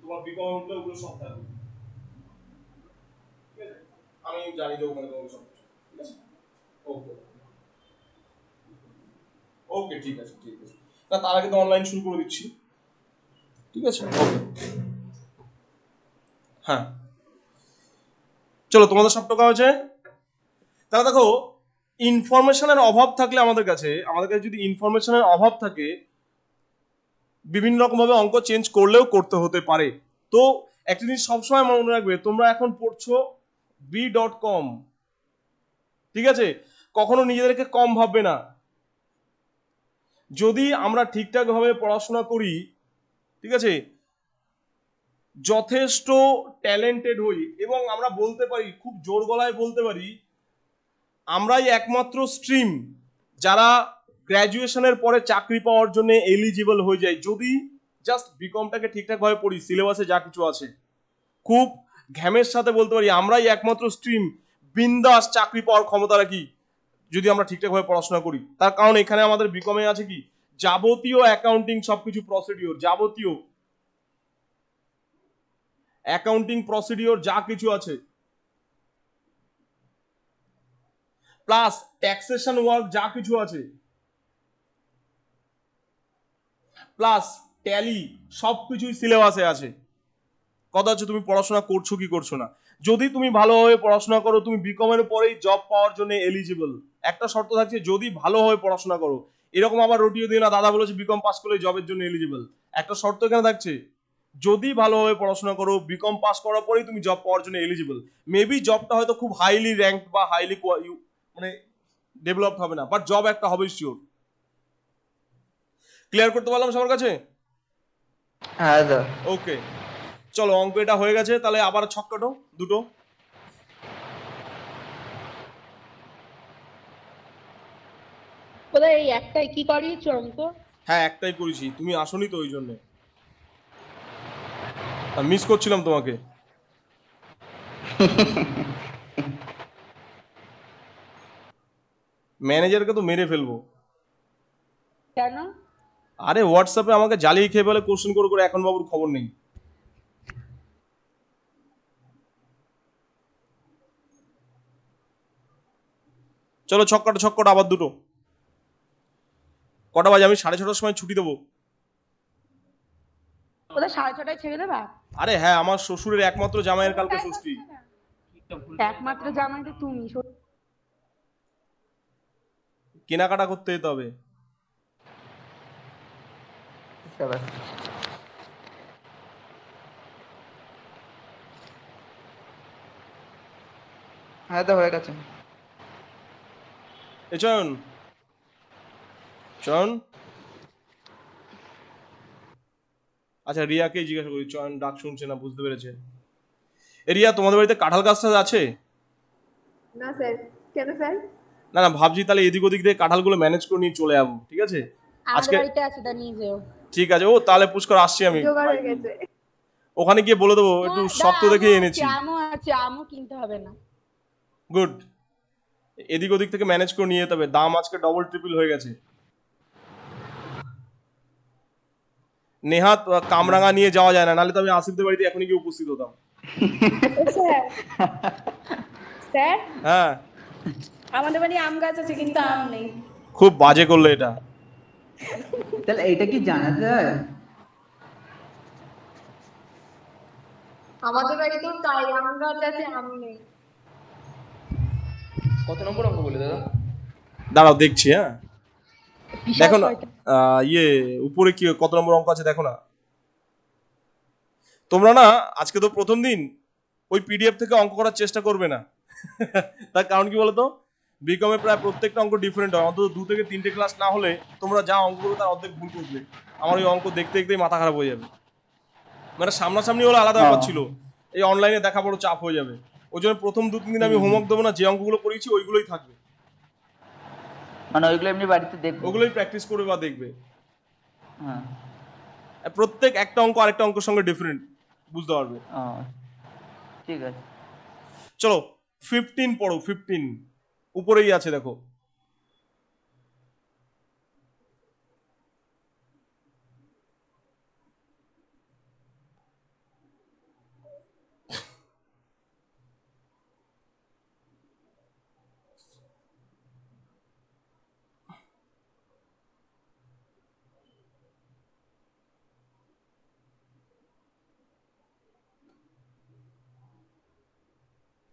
তোমার বিকমে উঠলে ওগুলো সব থাকবে, ঠিক আছে? আমি জানিয়ে দেবো ওখানে তোমাকে সব কিছু, ঠিক আছে? ওকে ওকে, ঠিক আছে ঠিক আছে। না, তার আগে তো অনলাইন শুরু করে দিচ্ছি, ঠিক আছে? ওকে, হ্যাঁ, চলো, তোমাদের সব টাকা হয়েছে। তাহলে দেখো, ইনফরমেশনের অভাব থাকলে আমাদের কাছে যদি ইনফরমেশনের অভাব থাকে, বিভিন্ন রকম ভাবে অঙ্ক চেঞ্জ করলেও করতে হতে পারে। তো একটা জিনিস সবসময় মনে রাখবে, তোমরা এখন পড়ছো b.com, ঠিক আছে? কখনো নিজেদেরকে কম ভাববে না। যদি আমরা ঠিকঠাক ভাবে পড়াশোনা করি, ঠিক আছে, যথেষ্ট ট্যালেন্টেড হই, এবং আমরা বলতে পারি, খুব জোর গলায় বলতে পারি, আমরাই একমাত্র স্ট্রিম যারা গ্র্যাজুয়েশনের পরে চাকরি পাওয়ার জন্য এলিজিবল হয়ে যায়, যদি জাস্ট বিকমটাকে ঠিকঠাক ভাবে পড়ি, সিলেবাসে যা কিছু আছে। খুব ঘ্যামের সাথে বলতে পারি, আমরাই একমাত্র স্ট্রিম বিন্দাস চাকরি পাওয়ার ক্ষমতা রাখি যদি আমরা ঠিকঠাক ভাবে পড়াশোনা করি। তার কারণ এখানে আমাদের বিকমে আছে কি, যাবতীয় অ্যাকাউন্টিং সবকিছু প্রসিডিওর, যাবতীয় অ্যাকাউন্টিং প্রসিডিওর যা কিছু আছে, প্লাস ট্যাক্সেশন ওয়ার্ক যা কিছু আছে, প্লাস ট্যালি, সবকিছুই সিলেবাসে আছে। কথা হচ্ছে তুমি পড়াশোনা করছো কি করছো না। যদি তুমি ভালোভাবে পড়াশোনা করো, তুমি বিকমের পরেই জব পাওয়ার জন্য এলিজিবল। একটা শর্ত থাকছে, যদি ভালোভাবে পড়াশোনা করো। এরকম আবার রটিয়ে দিও না, দাদা বলেছে বিকম পাস করলে জবের জন্য এলিজিবল। একটা শর্ত এখানে থাকছে, যদি ভালোভাবে পড়াশোনা করো, বিকম পাস করার পরেই তুমি জব পাওয়ার জন্য এলিজিবল। মেবি জবটা হয়তো খুব হাইলি র্যাঙ্ক বা হাইলি মানে ডেভেলপড হবে না, বাট জব একটা হবে শিওর। ক্লিয়ার করতে পারলাম সবার কাছে? হ্যাঁ দাদা। ওকে, চলো, অঙ্ক এটা হয়ে গেছে, তাহলে আবার ছক কাটো দুটো। কোথায় এই একটাই কি করিয়েছো অঙ্ক? হ্যাঁ, একটাই করেছি, তুমি আসোনি তো ওই জন্য মিস করছিলাম তোমাকে। ম্যানেজারকে তো মেরে ফেলবো। কেন? আরে হোয়াটসঅ্যাপে আমাকে জ্বালিয়ে খেয়ে ফেলে কোশ্চেন করে করে, এখন বাবুর খবর নেই। চলো, ছক্কাটা আবার দুটো। কটা বাজে? আমি 6:30টার সময় ছুটি দেবো। ওদের 6:30টায় ছেড়ে দেবা? আরে হ্যাঁ, আমার শ্বশুরের একমাত্র জামাইয়ের কালকে ষষ্ঠী। একমাত্র জামাই তো তুমি। কেনাকাটা করতে যেতে হবে। হ্যাঁ তো হয়ে গেছে। এ চয়ন, চয়ন, আচ্ছা রিয়াকে জিজ্ঞাসা করি, চয়ন ডাক শুনছে না, বুঝতে পেরেছে। এ রিয়া, তোমাদের বাড়িতে কাঁঠাল গাছটা আছে? না স্যার। কেন স্যার? না না, ভাবছি তাহলে এদিক ওদিক দিয়ে কাঁঠালগুলো ম্যানেজ করে নিয়ে চলে যাবো, ঠিক আছে? আমাদের আজকে বাড়িতে আছে, তা নিয়ে যেও। ঠিক আছে, ও তাহলে পুষ্কর আসছি আমি। জোগাড় হয়ে গেছে। ওখানে গিয়ে বলে দেবো একটু শক্ত দেখে এনেছি। আমও আছে, আমও কিনতে হবে না। গুড। এদিক ওদিক থেকে ম্যানেজ করে নিয়ে যেতে হবে, দাম আজকে ডবল ট্রিপল হয়ে গেছে। নেহাত কামরাঙা নিয়ে যাওয়া যায় না, নাহলে তো আমি আসিফদের বাড়িতে এখনই গিয়ে উপস্থিত হতাম। স্যার স্যার হ্যাঁ, আমাদের বাড়ি আম গাছ আছে কিন্তু আম নেই। খুব বাজে করলে এটা। তাহলে এটা কি জানা যায়? আমাদের বাড়িতেও তাই, আম গাছ আছে, আম নেই। কত নম্বর অঙ্ক বলে দাদা? দাঁড়াও দেখছি। হ্যাঁ, বিশাল দেখো না, শয়তান। উপরে কি কত নম্বর অঙ্ক আছে দেখো না। তোমরা না আজকে তো প্রথম দিন, ওই পিডিএফ থেকে অঙ্ক করার চেষ্টা করবে না। তার কারণ কি বলতো, বিকমে প্রায় প্রত্যেকটা অঙ্ক ডিফারেন্ট হয়, অন্তত 2 থেকে 3টে ক্লাস না হলে তোমরা যা অঙ্ক করবে তার অর্ধেক ভুল করবে। আমার ওই অঙ্ক দেখতে দেখতেই মাথা খারাপ হয়ে যাবে। মানে সামনাসামনি হলে আলাদা ব্যাপার ছিল, এই অনলাইনে দেখা বড় চাপ হয়ে যাবে। ওই জন্য প্রথম 2-3 দিন আমি হোমওয়ার্ক দেবো না, যে অঙ্কগুলো করেছি ওইগুলোই থাকবে, মানে ওইগুলো এমনি বাড়িতে দেখবো? ওগুলোই প্র্যাকটিস করবে বা দেখবে। হ্যাঁ। প্রত্যেক একটা অঙ্ক আরেকটা অঙ্কের সঙ্গে ডিফারেন্ট, বুঝতে পারবে। ও, ঠিক আছে। চলো 15 পড়ো, 15 উপরেই আছে দেখো।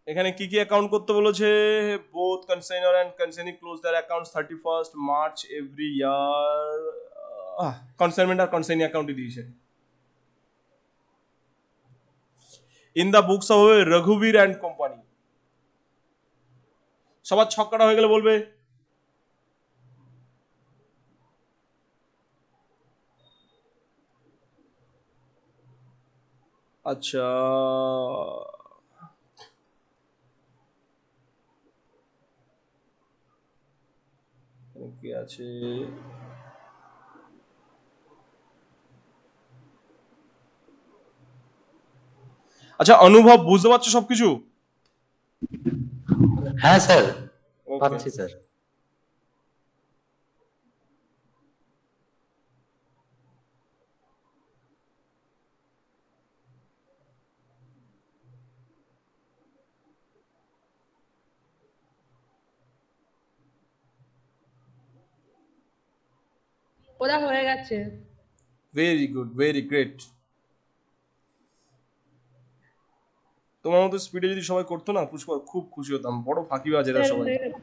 এখানে কি কি অ্যাকাউন্ট করতে বলেছে? Both consignor and consignee close their accounts 31st March every year. Consignment আর কনসাইনি অ্যাকাউন্টই দিয়েছে। In the books of Raghubir and company. সবার ছক্কাটা হয়ে গেলে বলবে। আচ্ছা, কি আছে? আচ্ছা অনুভব, বুঝতে পারছো সবকিছু? হ্যাঁ স্যার, ওকে, পাচ্ছি স্যার। ওরা হয়ে গেছে। Very good, very great. তোমার মতো স্পিডে যদি সবাই করতো না পুষ্পা, খুব খুশি হতাম। বড় ফাঁকিবাজ এরা স্যার সবাই। হয়ে গেছে।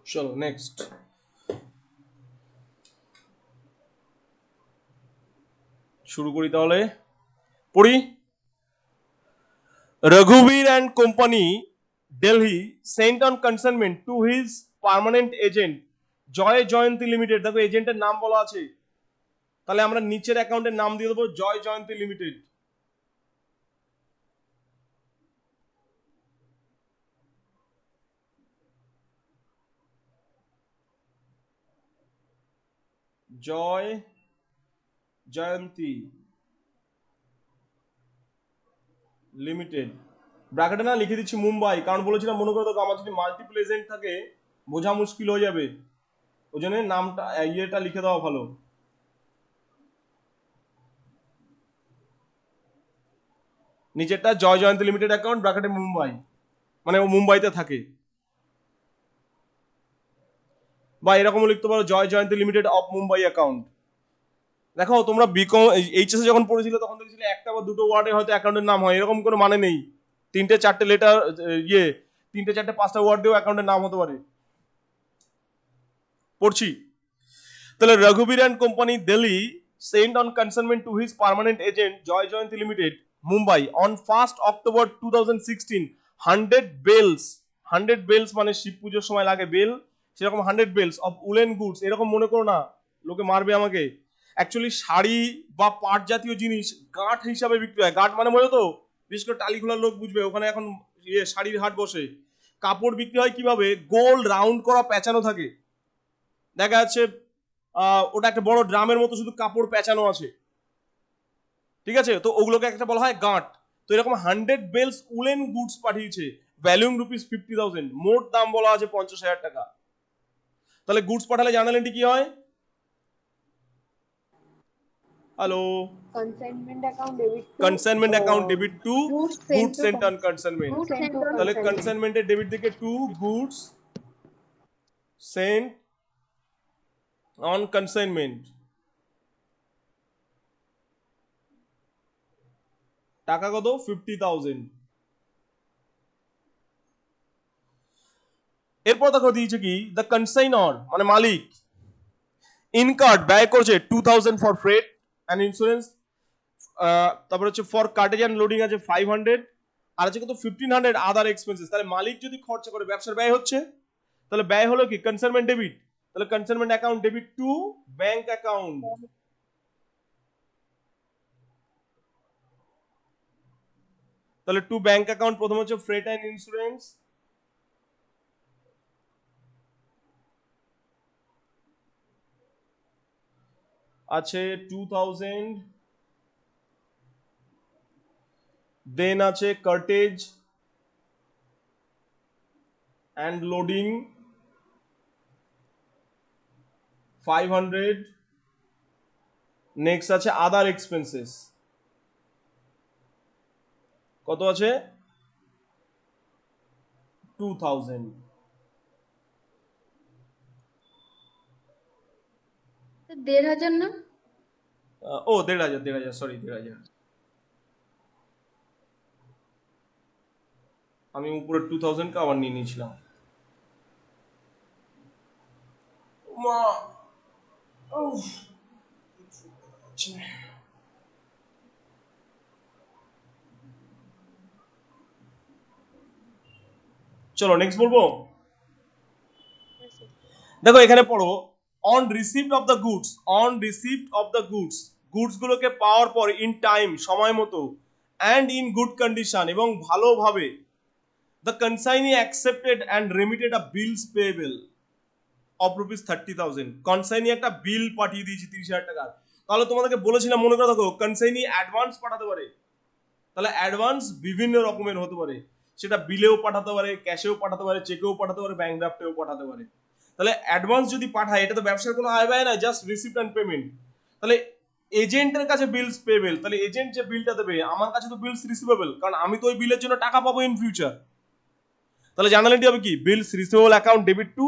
চলো নেক্সট শুরু করি তাহলে। পড়ি। Raghuveer and Company, Delhi, sent on consignment to his permanent agent Joy Jayanti Limited। দেখো এজেন্টের নাম বলা আছে, তাহলে আমরা নিচের অ্যাকাউন্টের নাম দিয়ে দেবো জয় জয়ন্তী লিমিটেড। জয় জয়ন্তী লিমিটেড। ব্র্যাকেটে না লিখে দিচ্ছি মুম্বাই, কারণ বলেছিলাম মনে করো তো আমার যদি মাল্টিপল এজেন্ট থাকে বোঝা মুশকিল হয়ে যাবে, ওই জন্য নামটা ইয়েটা লিখে দেওয়া ভালো। নিচেরটা জয় জয়ন্তী লিমিটেড অ্যাকাউন্ট, ব্র্যাকেটে মুম্বাই, মানে ও মুম্বাইতে থাকে। বা এরকমও লিখতে পারো জয় Jayanti limited of Mumbai account. দেখো তোমরা বিকম এইচএস যখন পড়েছিলে তখন দেখছিলে একটা বা দুটো ওয়ার্ডে হয়তো অ্যাকাউন্টের নাম হয়, এরকম কোনো মানে নেই। 3-4টে লেটার, 3-4-5টা ওয়ার্ড দিয়েও অ্যাকাউন্টের নাম হতে পারে। পড়ছি তাহলে। Raghubir and company Delhi send on consignment to his permanent agent Jay Jayanti limited Mumbai on 1st October 2016 100 bales. 100 bales মানে শিব পুজোর সময় লাগে বেল, সেরকম 100 বেলস অফ উলেন গুডস। এরকম মনে করো না, লোকে মারবে আমাকে। অ্যাকচুয়ালি শাড়ি বা পাট জাতীয় জিনিস গাঁট হিসাবে বিক্রি হয়। গাঁট মানে বোঝো তো, বিশেষ করে টালি খোলার লোক বুঝবে, ওখানে এখন শাড়ির হাট বসে, কাপড় বিক্রি হয় কিভাবে? গোল রাউন্ড করা পেঁচানো থাকে, দেখা যাচ্ছে ওটা একটা বড় ড্রামের মতো শুধু কাপড় পেঁচানো আছে, ঠিক আছে? তো ওগুলোকে একটা বলা হয় গাঁট। তো এরকম 100 বেলস উলেন গুডস পাঠিয়েছে, ভ্যালুইং রুপিস 50,000, মোট দাম বলা আছে 50,000 টাকা। তাহলে গুডস পাঠালে জার্নাল এন্ট্রি কি হয়? Hello, consignment account debit consignment account debit to goods goods sent on consignment. তাহলে কনসাইনমেন্টের ডেবিট দিকে to goods sent on consignment, টাকা কত? 50,000। এরপর দেখো দিয়েছে কি, দ্য কনসাইনর মানে মালিক ইনকার্ড ব্যয় করছে 2,000 ফর ফ্রেট অ্যান্ড ইন্স্যুরেন্স, তারপর হচ্ছে ফর কার্টেজ অ্যান্ড লোডিং আছে 500, আর আছে কত? 1,500 আদার এক্সপেন্সেস। তাহলে মালিক যদি খরচা করে, ব্যবসার ব্যয় হচ্ছে, তাহলে ব্যয় হলো কি? Consignment debit. তাহলে consignment account debit to bank account. তাহলে টু ব্যাংক অ্যাকাউন্ট, প্রথম হচ্ছে ফ্রেট অ্যান্ড ইন্স্যুরেন্স, আছে 2,000, দেন আছে কার্টেজ অ্যান্ড লোডিং 500, নেক্সট আছে আদার এক্সপেন্সেস, কত আছে? 2,000। তো 1,500 না? ও 1,500, সরি 1,500, আমি উপরে 2,000 কে আবার নিয়ে নিয়েছিলাম। মা, উফ। চলো নেক্সট বলবো। দেখো এখানে পড়ো, on receipt of the goods, on receipt of the goods, goods গুলোকে পাওয়ার পর ইন টাইম সময় মতো, অ্যান্ড ইন গুড কন্ডিশন এবং ভালোভাবে, the consignee accepted and remitted a bills payable of rupees 30,000। Consignee একটা বিল পাঠিয়ে দিয়েছি 30,000 টাকার। তাহলে তোমাদেরকে বলেছিলাম, মনে করে দেখো, কনসাইনি অ্যাডভান্স পাঠাতে পারে। তাহলে অ্যাডভান্স বিভিন্ন রকমের হতে পারে, সেটা বিলেও পাঠাতে পারে, ক্যাশেও পাঠাতে পারে, চেকেও পাঠাতে পারে, ব্যাংক ড্রাফটেও পাঠাতে পারে। তাহলে অ্যাডভান্স যদি পাঠায়, এটা তো ব্যবসার কোনো আয় ব্যয় না, জাস্ট রিসিপ্ট অ্যান্ড পেমেন্ট। তাহলে এজেন্টের কাছে বিলস পেবেল, তাহলে এজেন্ট যে বিলটা দেবে, আমার কাছে তো বিলস রিসিভেবল, কারণ আমি তো ওই বিলের জন্য টাকা পাবো ইন ফিউচার। তাহলে জার্নালিটি হবে কি? Bills receivable account debit to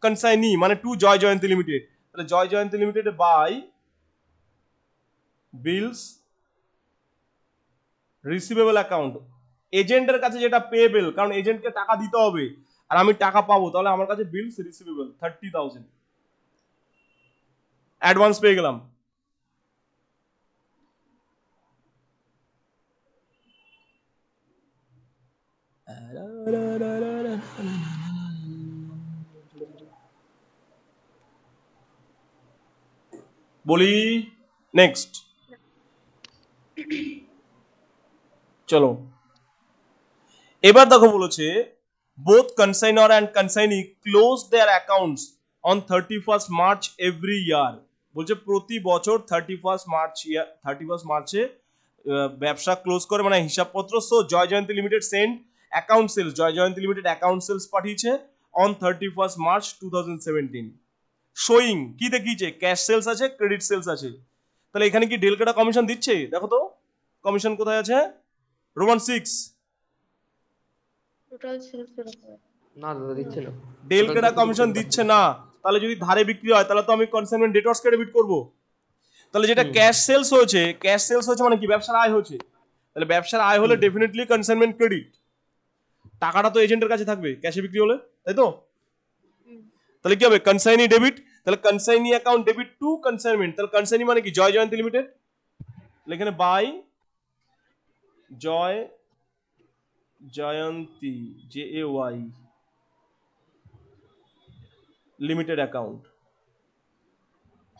consignee মানে টু জয় জয়ন্তী লিমিটেড। তাহলে Joy Jayanti limited by bills receivable account, এজেন্টের কাছে যেটা পেয়েবল, কারণ এজেন্টকে টাকা দিতে হবে আর আমি টাকা পাবো, তাহলে আমার কাছে বিলস রিসিভেবল 30,000 অ্যাডভান্স পেয়ে গেলাম। বলি নেক্সট, চলো এবার দেখো বলেছে, both consignor and consignee close their accounts on 31st March every year। বলছে প্রতি বছর 31st মার্চে ব্যবসা ক্লোজ করে, মানে হিসাবপত্র। সো জয় Jayanti limited send account sales, জয় জয়ন্তী লিমিটেড অ্যাকাউন্ট সেলস পাঠিয়েছে অন 31st March 2017, শোয়িং কি দেখিয়েছে? ক্যাশ সেলস আছে, ক্রেডিট সেলস আছে। তাহলে এখানে কি ডেলকেটা কমিশন দিচ্ছে? দেখো তো কমিশন কোথায় আছে, রোমান 6। টোটাল সেলস না দাদা দিচ্ছে না, ডেলকেটা কমিশন দিচ্ছে না। তাহলে যদি ধারে বিক্রি হয়, তাহলে তো আমি কনসাইনমেন্ট ডেটর্সকে ডেবিট করব। তাহলে যেটা ক্যাশ সেলস হয়েছে, ক্যাশ সেলস হয়েছে মানে কি? ব্যবসার আয় হয়েছে। তাহলে ব্যবসার আয় হলে ডেফিনেটলি কনসাইনমেন্ট ক্রেডিট, টাকাটা তো এজেন্টের কাছে থাকবে ক্যাশে বিক্রি হলে, তাই তো? তাহলে কি হবে? Consignee debit. তাহলে consignee account debit to consignment. তাহলে কনসাইনি মানে কি? জয় জয়ন্তী লিমিটেড, এখানে by Joy Jayanti JAY limited account.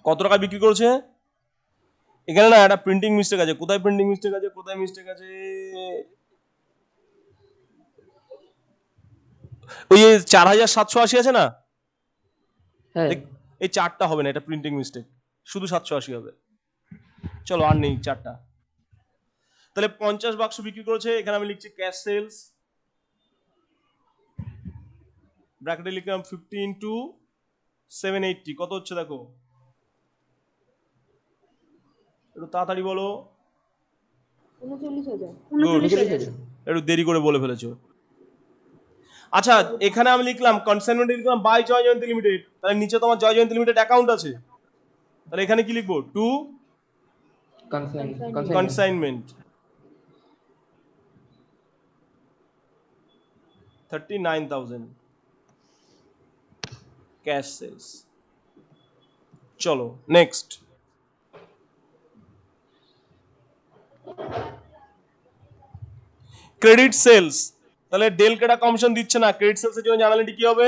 কত টাকা বিক্রি করেছে? এখানে না একটা প্রিন্টিং মিস্টেক আছে। কোথায় প্রিন্টিং মিস্টেক আছে? ওই যে 4780 আছে না, হ্যাঁ এই 4টা হবে না, এটা প্রিন্টিং মিস্টেক, শুধু 780 হবে। চলো আর নেই 4টা। তাহলে 50 বাক্স বিক্রি করেছে, এখানে আমি লিখছি ক্যাশ সেলস, ব্র্যাকেটে লিখলাম 50 ইন্টু 780, কত হচ্ছে দেখো, একটু তাড়াতাড়ি বলো। 39,000। গুড, একটু দেরি করে বলে ফেলেছো। আচ্ছা এখানে আমি লিখলাম কনসাইনমেন্ট, লিখলাম বাই জয় জয়ন্তী লিমিটেড, তাহলে নিচে তোমার জয় জয়ন্তী লিমিটেড অ্যাকাউন্ট আছে, তাহলে এখানে কি লিখবো, টু কনসাইনমেন্ট 39,000 ক্যাশ সেলস। চলো নেক্সট। ক্রেডিট সেলস, তাহলে ডেল কেটা কমিশন দিচ্ছে না, ক্রেডিট সেলস এর জন্য জার্নালিটি কি হবে,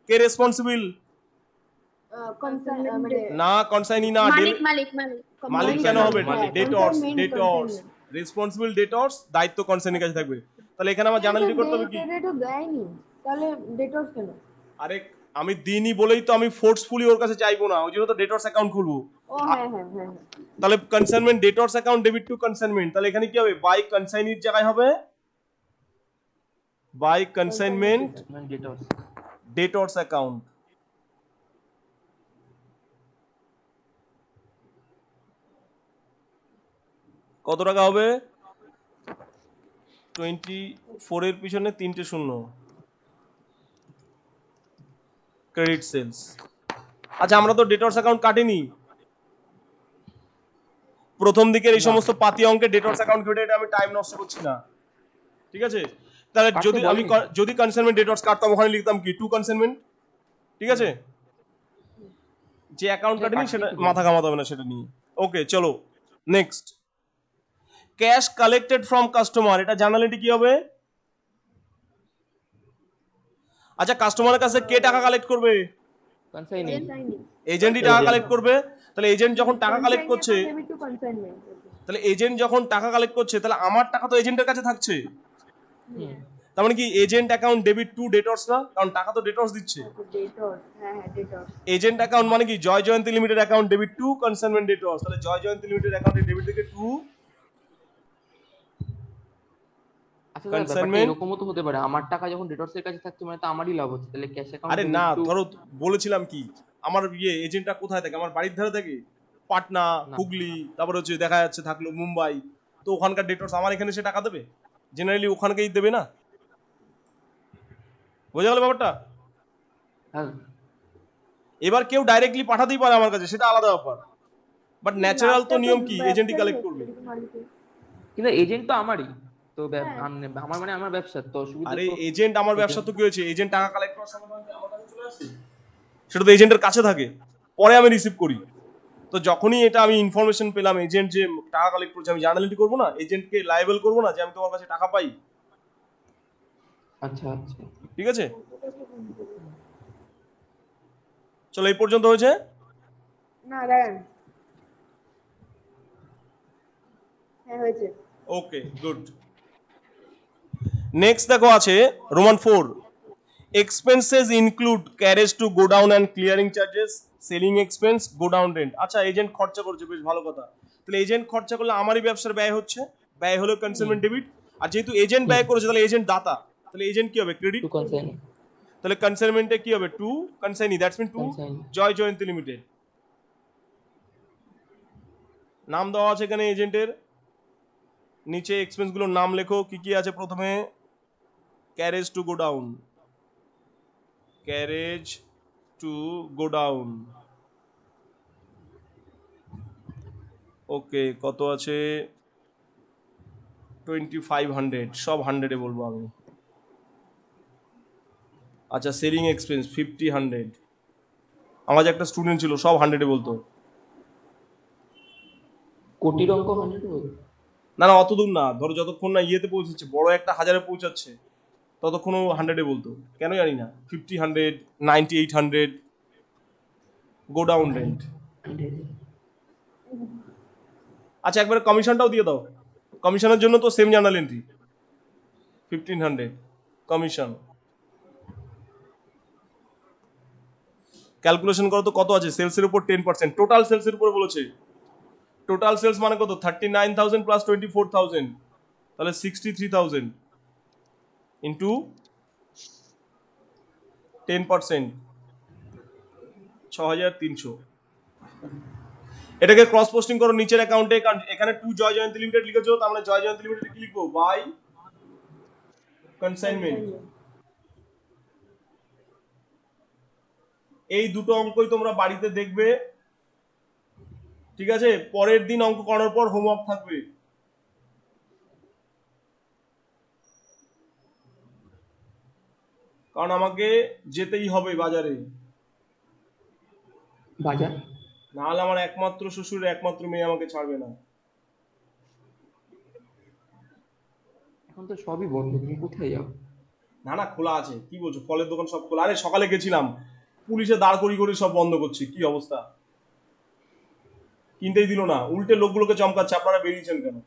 কে রেসপন্সিবল, না কনসাইনি না, ডেল মালিক কেন হবে, ডেটর্স, ডেটর্স রেসপন্সিবল, ডেটর্স দায়িত্ব কনসাইনির কাছে থাকবে। তাহলে এখানে আমার জার্নালিটি করতে হবে কি, ক্রেডিটও দেয়নি, তাহলে ডেটর্স কেন? আরে আমি দিইনি বলেই তো আমি ফোর্সফুলি ওর কাছে চাইবো না, ওই জন্য তো ডেটর্স অ্যাকাউন্ট খুলবো। ও হ্যাঁ হ্যাঁ হ্যাঁ হ্যাঁ। তাহলে consignment debtors account debit to consignment, তাহলে এখানে কি হবে, বাই কনসাইনির জায়গায় হবে বাই কনসাইনমেন্ট ডেটর্স অ্যাকাউন্ট। কত টাকা হবে, 24 এর পিছনে 3টে শূন্য, ক্রেডিট সেলস। আচ্ছা আমরা তো ডেটর্স অ্যাকাউন্ট কাটিনি, প্রথম দিকের এই সমস্ত পাতি অঙ্কে ডেটর্স অ্যাকাউন্ট কেটে এটা আমি টাইম নষ্ট করছি না, ঠিক আছে। তাহলে যদি আমি যদি কনসাইনমেন্ট ডেটর্স কাটতাম, ওখানে লিখতাম কি, টু কনসাইনমেন্ট, ঠিক আছে, যে অ্যাকাউন্ট কাটেনি সেটা মাথা ঘামাতে হবে না সেটা নিয়ে। ওকে চলো next. Cash collected from customer, এটা জার্নালিটি কি হবে, আচ্ছা কাস্টমারের কাছে কে টাকা কালেক্ট করবে, এজেন্টই টাকা কালেক্ট করবে। তাহলে এজেন্ট যখন টাকা কালেক্ট করছে, ডেবিট টু কনসাইনমেন্ট। তাহলে এজেন্ট যখন টাকা কালেক্ট করছে, তাহলে আমার টাকা তো এজেন্টের কাছে থাকছে, তার মানে কি agent account debit two debtors না, কারণ টাকা তো ডেটর্স দিচ্ছে। ডেটর্স, হ্যাঁ হ্যাঁ ডেটর্স। এজেন্ট অ্যাকাউন্ট মানে কি, Joy Jayanti limited account debit to consignment debtors, তাহলে জয় জয়ন্তী লিমিটেড অ্যাকাউন্টে ডেবিট থেকে টু কনসাইনমেন্ট। এরকমও তো হতে পারে, আমার টাকা যখন ডেটর্স এর কাছে থাকছে মানে তো আমারই লাভ হচ্ছে, তাহলে ক্যাশ অ্যাকাউন্ট আরে না, ধরো বলেছিলাম কি, আমার এজেন্টটা কোথায় থাকে, আমার বাড়ির ধারে থাকে, পাটনা, হুগলি, তারপর হচ্ছে দেখা যাচ্ছে থাকলো মুম্বাই, তো ওখানকার ডেটর্স আমার এখানে সে টাকা দেবে, জেনারেলি ওখানকেই দেবে না, বোঝা গেল ব্যাপারটা। এবার কেউ ডাইরেক্টলি পাঠাতেই পারে আমার কাছে, সেটা আলাদা ব্যাপার, বাট ন্যাচারাল তো নিয়ম কি, এজেন্টই কালেক্ট করবে। কিন্তু এজেন্ট তো আমারই তো, আমার মানে আমার ব্যবসা তো, আরে এজেন্ট আমার ব্যবসা তো কি হয়েছে, এজেন্ট টাকা কালেক্ট করার সময় আমার কাছে চলে আসে, সেটা তো এজেন্টের কাছে থাকে, পরে আমি রিসিভ করি। তো যখনই এটা আমি ইনফরমেশন পেলাম এজেন্ট যে টাকা কালেক্ট করছে, আমি জার্নালিটি করবো না, এজেন্টকে লায়াবল করবো না যে আমি তোমার কাছে টাকা পাই। আচ্ছা আচ্ছা ঠিক আছে, চলো এই পর্যন্ত হয়েছে। না দাঁড়ান, হ্যাঁ হয়েছে। Okay good. নেক্সট দেখো আছে Roman 4, expenses include carriage to go down and clearing charges, selling expense, go down rent. আচ্ছা এজেন্ট খরচা করছে, বেশ ভালো কথা, তাহলে এজেন্ট খরচা করলে আমারই ব্যবসার ব্যয় হচ্ছে, ব্যয় হলো কনসাইনমেন্ট ডেবিট, আর যেহেতু এজেন্ট ব্যয় করেছে তাহলে এজেন্ট দাতা, তাহলে এজেন্ট কি হবে, ক্রেডিট, তাহলে কনসাইনমেন্টে কি হবে, to consignee, that's mean to Joy Jayanti limited. নাম দেওয়া আছে এখানে এজেন্টের, নিচে এক্সপেন্স গুলোর নাম লেখো কি কি আছে, প্রথমে carriage to godown, carriage to godown, okay কত আছে, 2500, সব 100-এ বলবো আমি। আচ্ছা সেলিং এক্সপেন্স 50-100, আমার যে একটা স্টুডেন্ট ছিল সব 100-এ বলতো, কোটির অঙ্ক 100 না না অত দূর না, ধরো যতক্ষণ না ইয়েতে পৌঁছাচ্ছে, বড় একটা 1000-এ পৌঁছাচ্ছে ততক্ষণও 100-এ বলতো, কেন জানি না, 50-100, 9800, গো ডাউন রেন্ট। আচ্ছা একবারে কমিশনটাও দিয়ে দাও, কমিশনের জন্য তো same journal entry 1500 commission, calculation করো তো কত আছে সেলসের উপর 10%, টোটাল সেলসের উপর বলেছে। টোটাল সেলস মানে কত 39,000 প্লাস 24,000, তাহলে 63,000 ইন্টু 10%, 6,300। এটাকে ক্রস পোস্টিং করো নিচের অ্যাকাউন্টে, কারণ এখানে টু জয় জয়ন্তী লিমিটেড লিখেছো, তার মানে জয় জয়ন্তী লিমিটেড কি লিখবো, বাই কনসাইনমেন্ট। এই দুটো অঙ্কই তোমরা বাড়িতে দেখবে, ঠিক আছে? পরের দিন অঙ্ক করার পর হোমওয়ার্ক থাকবে। কারণ আমাকে যেতেই হবে বাজারে, বাজার না হলে আমার একমাত্র শ্বশুরের একমাত্র মেয়ে আমাকে ছাড়বে না। এখন তো সবই বন্ধ, তুমি কোথায় যাও? না না, খোলা আছে, কি বলছো, ফলের দোকান সব খোলা। আরে সকালে গেছিলাম, পুলিশে দাঁড় করি সব বন্ধ করছে, কি অবস্থা, কিনতেই দিল না, উল্টে লোকগুলোকে চমকাচ্ছে আপনারা বেরিয়েছেন কেন।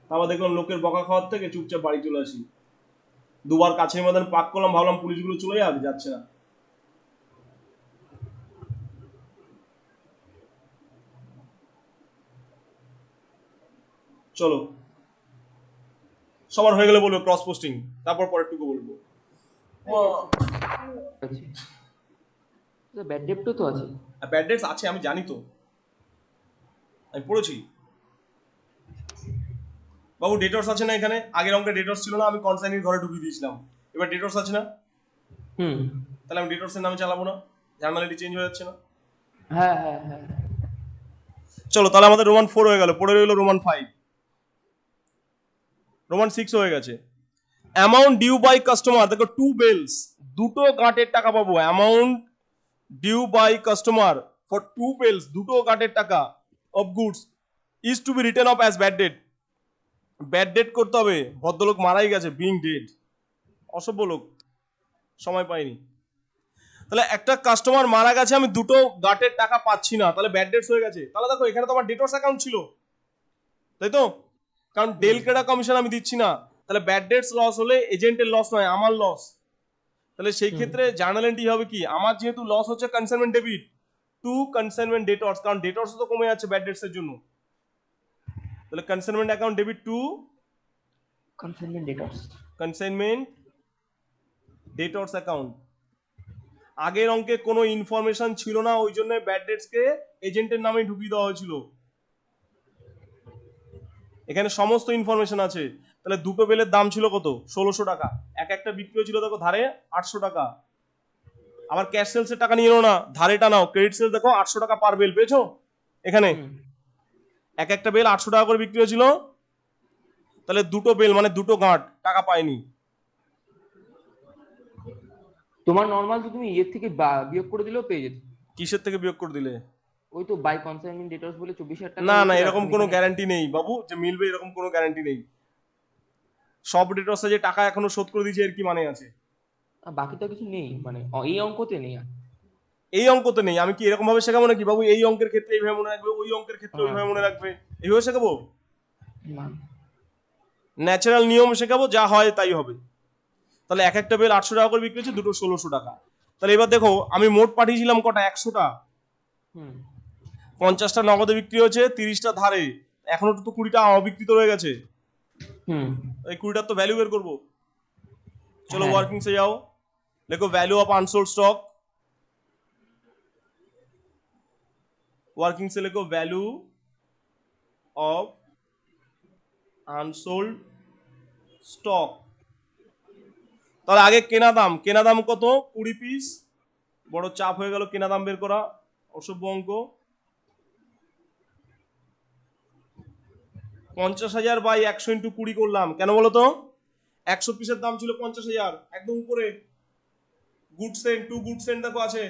তারপর দেখলাম লোকের বকা খাওয়ার থেকে চুপচাপ বাড়ি চলে আসি। দুবার কাছের মধ্যে পাক করলাম, ভাবলাম পুলিশগুলো চলে যাবে, যাচ্ছে না। চলো, সবার হয়ে গেলে বলবো ক্রস পোস্টিং, তারপর পরেরটুকু বলবো। ব্যাড ডেপ্টও তো আছে। ব্যাড ডেটস আছে, আমি জানি তো, আমি পড়েছি বাবু। ডেটর্স আছে না এখানে, আগের অঙ্কে ডেটর্স ছিল না, আমি কনসাইনির ঘরে ঢুকিয়ে দিয়েছিলাম, এবার ডেটর্স আছে না, তাহলে আমি ডেটর্সের নামে চালাবো না, জার্নালিটি চেঞ্জ হয়ে যাচ্ছে না। হ্যাঁ হ্যাঁ হ্যাঁ। চলো তাহলে আমাদের রোমান 4 হয়ে গেল, পড়ে রইল রোমান 5, রোমান 6 হয়ে গেছে। অ্যামাউন্ট ডিউ বাই কাস্টমার, দেখো টু বেলস, দুটো গাঁটের টাকা পাবো। Amount due by customer for two bales, দুটো গাঁটের টাকা of goods is to be written off as bad debt. Bad debt করতে হবে, ভদ্রলোক মারাই গেছে, বিং ডেড, অসভ্য লোক, সময় পাইনি। তাহলে একটা কাস্টমার মারা গেছে, আমি দুটো গাঁটের টাকা পাচ্ছি না, তাহলে ব্যাড ডেটস হয়ে গেছে। তাহলে দেখো এখানে তো আমার ডেটর্স অ্যাকাউন্ট ছিল, তাই তো, কারণ ডেল ক্রেডা কমিশন আমি দিচ্ছি না, তাহলে ব্যাড ডেটস লস হলে এজেন্টের লস নয়, আমার লস। তাহলে সেই ক্ষেত্রে জার্নাল এন্ট্রি হবে কি, আমার যেহেতু লস হচ্ছে consignment debit to consignment debtors, কারণ ডেটর্স তো কমে যাচ্ছে ব্যাড ডেটস এর জন্য, তাহলে consignment account debit to consignment debtors. Consignment debtors account. আগের অঙ্কে কোনো ইনফরমেশন ছিল না, ওই জন্য ব্যাড ডেটস কে এজেন্টের নামে ঢুকিয়ে দেওয়া হয়েছিল, এখানে সমস্ত ইনফরমেশন আছে। তাহলে দুটো বেলের দাম ছিল কত, 1600 টাকা, এক একটা বিক্রি ছিল দেখো ধারে 800 টাকা। আবার ক্যাশ সেলসের টাকা নিয়ে নাও না, ধারেটা নাও, ক্রেডিট সেলস দেখো 800 টাকা পার বেল পেয়েছো এখানে, এক একটা বেল 800 টাকা করে বিক্রি হয়েছিল, তাহলে দুটো বেল মানে দুটো গাঁট টাকা পায়নি। তোমার নর্মাল তো তুমি ইয়ের থেকে বিয়োগ করে দিলেও পেয়ে যেত। কিসের থেকে বিয়োগ করে দিলে? ওই তো বাই কনসাইনমেন্ট ডেটর্স বলে 24,000 টাকা। না না, এরকম কোনো গ্যারান্টি নেই বাবু যে মিলবে, এরকম কোনো গ্যারান্টি নেই। সব ডেটর্সে যে টাকা এখনো শোধ করে দিয়েছে এর কি মানে আছে? বাকি তো কিছু নেই, মানে এই অঙ্কতে নেই। এই অঙ্কতে নেই, আমি কি এরকম ভাবে শেখাবো নাকি বাবু এই অঙ্কের ক্ষেত্রে এইভাবে মনে রাখবে, ওই অঙ্কের ক্ষেত্রে ওইভাবে মনে রাখবে, এইভাবে শেখাবো? ন্যাচারাল নিয়ম শেখাবো, যা হয় তাই হবে। তাহলে এক একটা বেল 800 টাকা করে বিক্রি হচ্ছে, দুটো 1600 টাকা। তাহলে এবার দেখো আমি মোট পাঠিয়েছিলাম কটা, 100টা, 50টা নগদে বিক্রি হয়েছে, 30টা ধারে, এখনো তো 20টা অবিকৃত রয়ে গেছে, এই 20টার তো ভ্যালু বের করবো। চলো ওয়ার্কিং সে যাও, লেখো value of unsold stock, working সে লেখো ভ্যালু অফ আনসোল্ড স্টক। তাহলে আগে কেনা দাম কত, 20 পিস, বড় চাপ হয়ে গেল কেনা দাম বের করা, অসভ্য অঙ্ক। 50,000 বাই 100 ইন্টু 20 করলাম, কেন বলো তো, 100 পিসের দাম ছিল 50,000, একদম উপরে goods and, to goods and দেখো আছে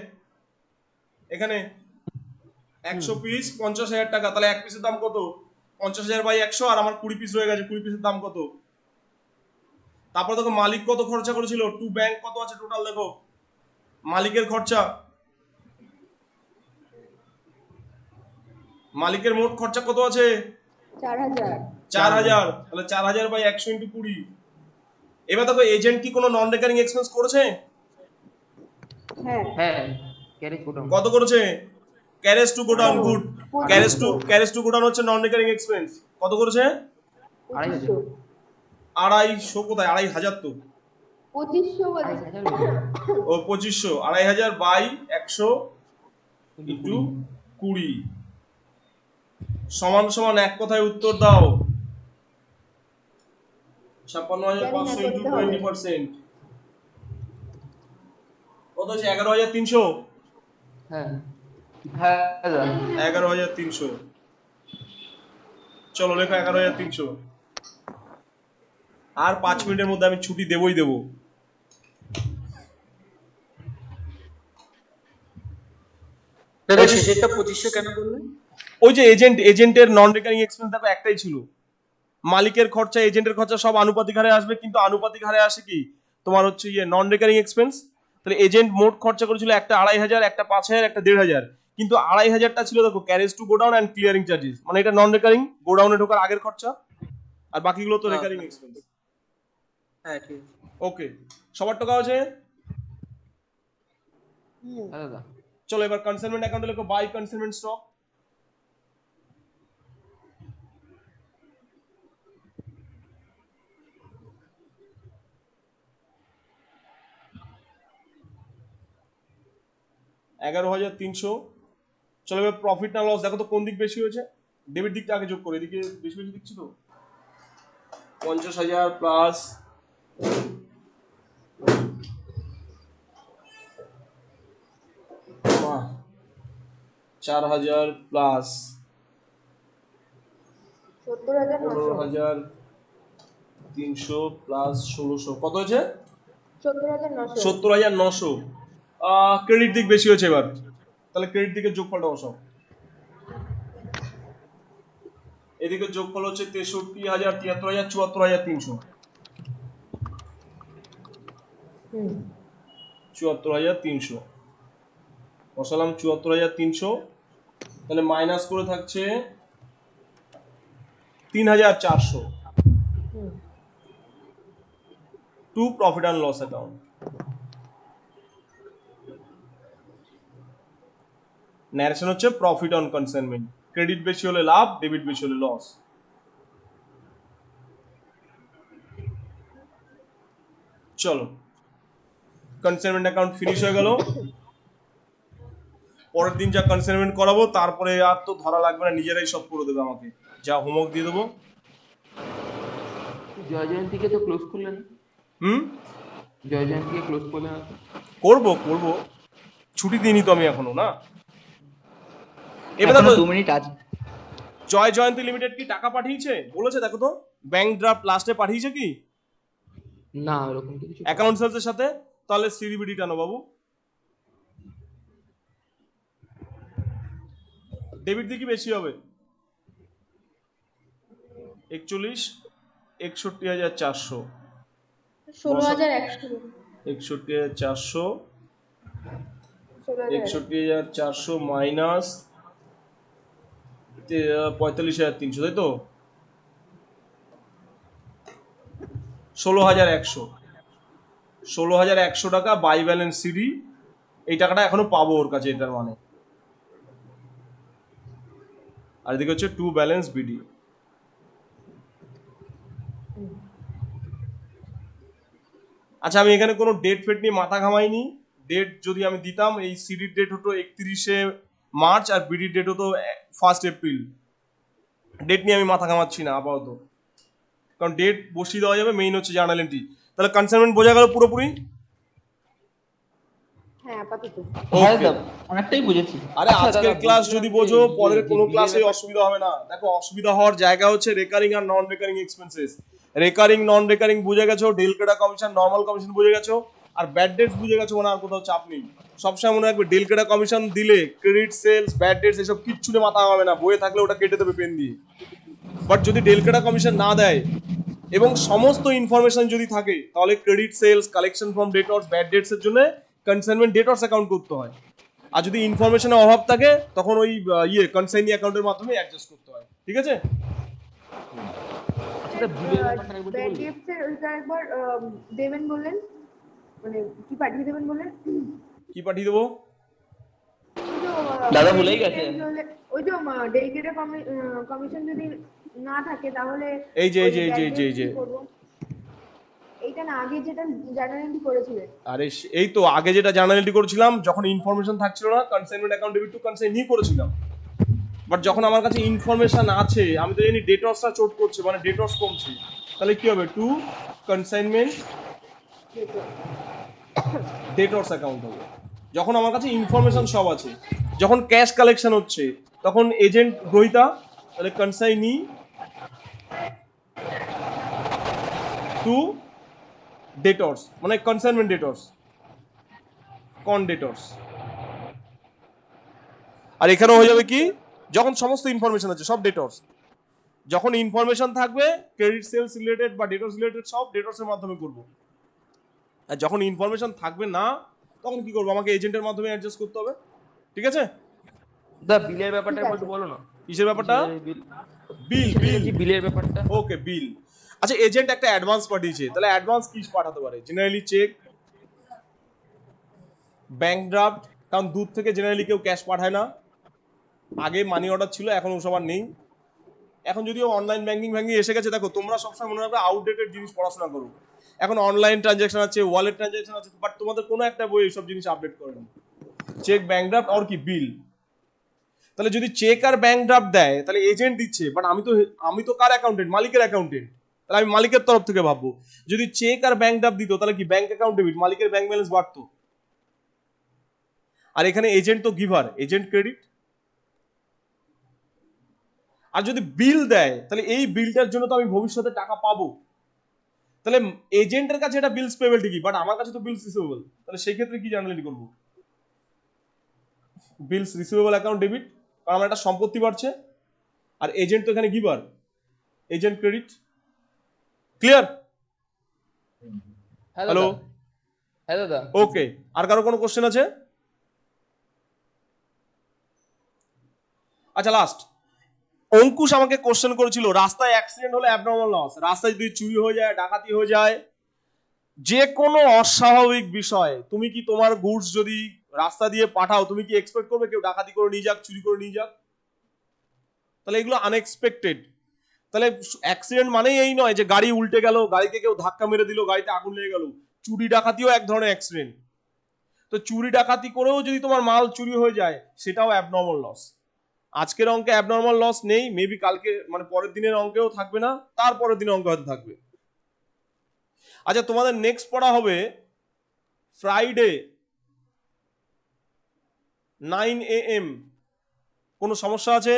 এখানে, 100 পিস 50,000 টাকা, তাহলে এক পিসের দাম কত, 50,000 বাই 100, আর আমার 20 পিস হয়ে গেছে, 20 পিসের দাম কত। তারপর দেখো মালিক কত খরচা করেছিল, টু ব্যাংক কত আছে টোটাল, দেখো মালিকের খরচা, মালিকের মোট খরচা কত আছে, 4,000, তাহলে 4,000 বাই 100 ইন্টু 20। এবার দেখো এজেন্ট কি কোনো নন রেকারিং এক্সপেন্স করেছে, হ্যাঁ হ্যাঁ ক্যারেজ গোডাউন। কত করেছে? Carriage to godown, good. Carriage to 2500 godown হচ্ছে নন রিকারিং এক্সপেন্স। কত করেছে? 2500 250 কোথায়? 2500 তো। 2500 বলে 2,500 ও 2500, 2500 বাই 100 ইন্টু 20 সমান সমান এক কথায় উত্তর দাও। 56,500 ইন্টু 20%। কত হচ্ছে? 11,300। হ্যাঁ হ্যাঁ দাদা। 11,300। চলো লেখো 11,300। আর 5 মিনিটের মধ্যে আমি ছুটি দেবই দেবো। দাদা শেষেরটা 2500 কেন বললেন? ওই যে এজেন্টের নন রিকারিং এক্সপেন্স দেখো একটাই ছিল। মালিকের খরচা এজেন্টের খরচা সব আনুপাতিক হারে আসবে, কিন্তু আনুপাতিক হারে আসে কি তোমার হচ্ছে নন রিকারিং এক্সপেন্স। তাহলে এজেন্ট মোট খরচা করেছিল একটা 2,500, একটা 5,000, একটা 1,500, কিন্তু 2,500টা ছিল দেখো carriage to godown and clearing charges, মানে এটা নন রিকারিং, গোডাউনে ঢোকার আগের খরচা, আর বাকিগুলো তো রিকারিং এক্সপেন্স। হ্যাঁ ঠিক। ওকে, সবার টাকা আছে? হ্যাঁ দাদা। চলো এবার কনসাইনমেন্ট অ্যাকাউন্টে লেখো বাই কনসাইনমেন্ট স্টক। $11,300। চলো এবার প্রফিট না লস দেখো তো কোন দিক বেশি হয়েছে। ডেবিট দিকটা আগে যোগ করে, এদিকে বেশি বেশি দিচ্ছি তো। 50,000 প্লাস 4,000 প্লাস 70900 15,300 প্লাস 1,600 কত হয়েছে? 70900 70,900। ক্রেডিট দিক বেশি হয়েছে এবার, তাহলে ক্রেডিট দিকের যোগফলটা বসাও। এদিকে যোগফল হচ্ছে 63,000, 73,000, 74,300। 74,300 বসালাম, 74,300। তাহলে মাইনাস করে থাকছে 3,400 to profit and loss account. Narration হচ্ছে প্রফিট অন কনসাইনমেন্ট, ক্রেডিট বেশি হলে লাভ, ডেবিট বেশি হলে লস। চলো কনসাইনমেন্ট অ্যাকাউন্ট ফিনিশ হয়ে গেল। পরের দিন যা কনসাইনমেন্ট করাবো তারপরে আর তো ধরা লাগবে না, নিজেরাই সব করে দেবে আমাকে, যা হোমওয়ার্ক দিয়ে দেবো। জয় জয়ন্তীকে তো ক্লোজ করলেন। জয় জয়ন্তীকে ক্লোজ করলেন না তো? করবো করবো, ছুটি দিইনি তো আমি এখনো না। এবার এখনো দেখো 2 মিনিট আছে। জয় জয়ন্তী লিমিটেড কি টাকা পাঠিয়েছে বলেছে? দেখো তো ব্যাংক ড্রাফট লাস্টে পাঠিয়েছে কি না ওরকম তো কিছু। অ্যাকাউন্ট সেলসের সাথে? তাহলে সিডিবিডি টানো বাবু। ডেবিট দিয়ে কি বেশি হবে? 41, 61,400 16,100 61,400 61,400 মাইনাস 45,300, তাই তো? 16,100 16,100 টাকা বাই ব্যালেন্স সিডি। এই টাকাটা এখনো পাবো ওর কাছে, এটার মানে। আর এদিকে হচ্ছে টু ব্যালেন্স বিডি। আচ্ছা আমি এখানে কোনো ডেট ফেট নিয়ে মাথা ঘামাইনি। ডেট যদি আমি দিতাম, এই সিডির ডেট হতো 31শে মার্চ আর বিডির ডেট হতো 1 এপ্রিল। ডেট নিয়ে আমি মাথা ঘামাচ্ছি না আপাতত, কারণ ডেট বসিয়ে দেওয়া যাবে, মেইন হচ্ছে জার্নাল এন্ট্রি। তাহলে কনসাইনমেন্ট বোঝা গেল পুরোপুরি? হ্যাঁ আপাতত হ্যাঁ দাদা অনেকটাই বুঝেছি। আরে আজকের ক্লাস যদি বোঝো পরের কোনো ক্লাসে অসুবিধা হবে না। দেখো অসুবিধা হওয়ার জায়গা হচ্ছে রেকারিং আর নন রেকারিং এক্সপেন্সেস। রেকারিং নন রেকারিং বুঝে গেছো, ডেল ক্রেডা কমিশন নর্মাল কমিশন বুঝে গেছো, আর ব্যাড ডেটস বুঝে গেছো, মানে আর কোথাও চাপ নেই। সবসময় মনে রাখবে ডেল ক্রেডা কমিশন দিলে ক্রেডিট সেলস ব্যাড ডেটস এসব কিচ্ছু নিয়ে মাথা হবে না, বইয়ে থাকলে ওটা কেটে দেবে পেন দিয়ে। বাট যদি ডেল ক্রেডা কমিশন না দেয় এবং সমস্ত ইনফরমেশন যদি থাকে, তাহলে credit sales, collection from debtors, bad debts এর জন্য কনসাইনমেন্ট ডেটর্স অ্যাকাউন্ট করতে হয়। আর যদি ইনফরমেশনের অভাব থাকে তখন ওই কনসাইনি অ্যাকাউন্টের মাধ্যমে অ্যাডজাস্ট করতে হয়। ঠিক আছে? আচ্ছা বিলের ব্যাপারটা একবার ব্যাড বলবেন? গিফটস এর ওইটা একবার দেবেন বললেন, মানে কি পাঠিয়ে দেবেন বললেন? কি পাঠিয়ে দেবো? দাদা ভুলেই গেছে। ওই যে ডেডিকেটেড কমিশন যদি না থাকে তাহলে এই যে কি করবো? এইটা না আগে যেটা জার্নালি করেছিলেন। আরে এই তো আগে যেটা জার্নালিটি করেছিলাম, যখন ইনফরমেশন থাকছিল না, consignment account debit to consignee করেছিলাম। বাট যখন আমার কাছে ইনফরমেশন আছে, আমি তো জানি ডেটর্সটা চোট করছে, মানে ডেটর্স কমছে, তাহলে কি হবে? টু কনসাইনমেন্ট ডেটর্স অ্যাকাউন্ট হবে। যখন আমার কাছে ইনফরমেশন সব আছে, যখন ক্যাশ কালেকশন হচ্ছে, তখন এজেন্ট গ্রহীতা, তাহলে কনসাইনি টু ডেটর্স, মানে কনসাইনমেন্ট ডেটর্স, কন ডেটর্স। আর এখানে হয়ে যাবে কি, যখন সমস্ত ইনফরমেশন আছে সব ডেটর্স, যখন ইনফরমেশন থাকবে ক্রেডিট সেলস রিলেটেড বা ডেটর্স রিলেটেড সব ডেটর্সের মাধ্যমে করব। আর যখন ইনফরমেশন থাকবে না, তখন কি করবো? আমাকে এজেন্টের মাধ্যমে অ্যাডজাস্ট করতে হবে। ঠিক আছে? দা বিলের ব্যাপারটা একটু বলো না। কিসের ব্যাপারটা? বিল বিলের ব্যাপারটা। ওকে, বিল। আচ্ছা, এজেন্ট একটা অ্যাডভান্স পাঠিয়েছে, তাহলে অ্যাডভান্স কি পাঠাতে পারে? জেনারেলি চেক, ব্যাংক ড্রাফট, কারণ দূর থেকে জেনারেলি কেউ ক্যাশ পাঠায় না। আগে মানি অর্ডার ছিল, এখন ওসব আর নেই। এখন যদিও অনলাইন ব্যাংকিং এসে গেছে, দেখো তোমরা সবসময় মনে রাখবে আউটডেটেড জিনিস পড়াশোনা করো। এখন অনলাইন ট্রানজ্যাকশন আছে, ওয়ালেট ট্রানজ্যাকশন আছে, বাট তোমাদের কোনো একটা বই এইসব জিনিস আপডেট করেনি। চেক, ব্যাংক ড্রাফট আর কি বিল। তাহলে যদি চেক আর ব্যাংক ড্রাফট দেয়, তাহলে এজেন্ট দিচ্ছে, বাট আমি তো কার অ্যাকাউন্টেন্ট? মালিকের অ্যাকাউন্টেন্ট, তাহলে আমি মালিকের তরফ থেকে ভাববো। যদি চেক আর ব্যাংক ড্রাফট দিত, তাহলে কি ব্যাংক অ্যাকাউন্ট ডেবিট, মালিকের ব্যাংক ব্যালেন্স বাড়তো। আর এখানে এজেন্ট তো গিভার, এজেন্ট ক্রেডিট। আর যদি বিল দেয়, তাহলে এই বিলটার জন্য তো আমি ভবিষ্যতে টাকা পাবো, তাহলে এজেন্টের কাছে এটা বিলস পেবেল ঠিকই, বাট আমার কাছে তো বিলস রিসিভেবল। তাহলে সেই ক্ষেত্রে কি জার্নালি করব? বিলস রিসিভেবল অ্যাকাউন্ট ডেবিট, কারণ আমার একটা সম্পত্তি বাড়ছে। আর এজেন্ট তো এখানে giver, agent credit. Clear? Hello, হ্যাঁ দাদা। ওকে। আর কারো কোনো কোশ্চেন আছে? আচ্ছা, লাস্ট অঙ্কুশ আমাকে কোশ্চেন করেছিল, রাস্তায় অ্যাক্সিডেন্ট হলে অ্যাবনর্মাল লস, রাস্তায় যদি চুরি হয়ে যায়, ডাকাতি হয়ে যায়, যে কোনো অস্বাভাবিক বিষয়, তুমি কি তোমার গুডস যদি রাস্তা দিয়ে পাঠাও, তুমি কি এক্সপেক্ট করবে কেউ ডাকাতি করে নিয়ে যাক, চুরি করে নিয়ে যাক? তাহলে এগুলো আনএক্সপেক্টেড। তাহলে অ্যাক্সিডেন্ট মানেই এই নয় যে গাড়ি উল্টে গেল, গাড়িতে কেউ ধাক্কা মেরে দিল, গাড়িতে আগুন লেগে গেল। চুরি ডাকাতিও এক ধরনের অ্যাক্সিডেন্ট। তো চুরি ডাকাতি করেও যদি তোমার মাল চুরি হয়ে যায়, সেটাও অ্যাবনর্মাল লস। আজকের অঙ্কে অ্যাবনর্মাল লস নেই, মেবি কালকে মানে পরের দিনের অঙ্কেও থাকবে না, তারপরের দিনের অঙ্ক হয়তো থাকবে। আচ্ছা, তোমাদের নেক্সট পড়া হবে ফ্রাইডে 9 AM। কোনো সমস্যা আছে?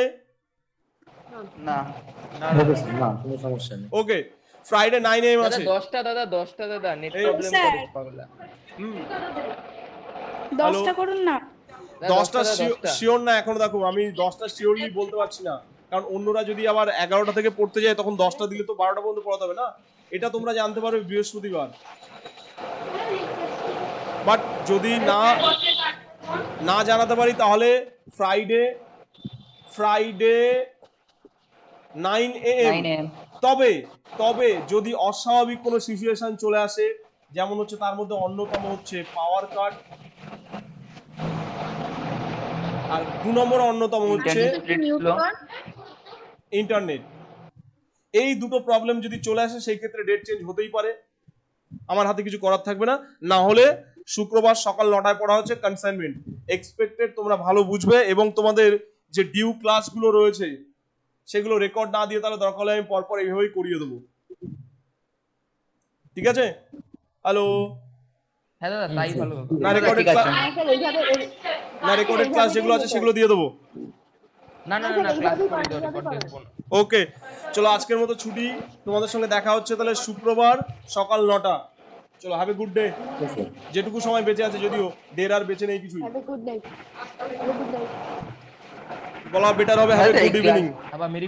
না কোনো সমস্যা নেই। ওকে, ফ্রাইডে 9 AM আছে। 10টা দাদা নেট এই- প্রবলেম স্যার। করে পাগলা। হুম, 10টা করুন না। 10টা শিওর না এখনো। দেখো, আমি 10টা শিওরলি বলতে পারছি না, কারণ অন্যরা যদি আবার 11টা থেকে পড়তে যায়, তখন 10টা দিলে তো 12টা পর্যন্ত পড়াতে হবে না। এটা তোমরা জানতে পারবে বৃহস্পতিবার। বাট যদি না জানাতে পারি, তাহলে ফ্রাইডে 9 AM। 9 AM তবে যদি অস্বাভাবিক কোনো সিচুয়েশন চলে আসে, যেমন হচ্ছে তার মধ্যে অন্যতম হচ্ছে পাওয়ার কাট, আর 2 নম্বর অন্যতম হচ্ছে ইন্টারনেট। এই দুটো প্রবলেম যদি চলে আসে, সেই ক্ষেত্রে ডেট চেঞ্জ হতেই পারে, আমার হাতে কিছু করার থাকবে না। না হলে শুক্রবার সকাল 9টায় পড়া হচ্ছে কনসাইনমেন্ট। এক্সপেক্টেড তোমরা ভালো বুঝবে, এবং তোমাদের যে ডিউ ক্লাসগুলো রয়েছে সেগুলো রেকর্ড না দিয়ে, তাহলে দরকার হলে আমি পরপর এইভাবেই করিয়ে দেবো। ঠিক আছে? হ্যালো? হ্যাঁ দাদা তাই ভালো। না রেকর্ডেড ঠিক আছে। না রেকর্ডেড ক্লাস যেগুলো আছে সেগুলো দিয়ে দেবো। না ক্লাস করে দাও, রেকর্ড দেবো না। ওকে, চলো আজকের মতো ছুটি। তোমাদের সঙ্গে দেখা হচ্ছে তাহলে শুক্রবার সকাল 9টা। চলো, হ্যাভ এ গুড ডে। যেটুকু সময় বেঁচে আছে, যদিও দের আর বেঁচে নেই কিছুই, হ্যাভ এ গুড নাইট। বলা বেটার হবে হ্যাভ এ গুড ইভিনিং। আবার মেরি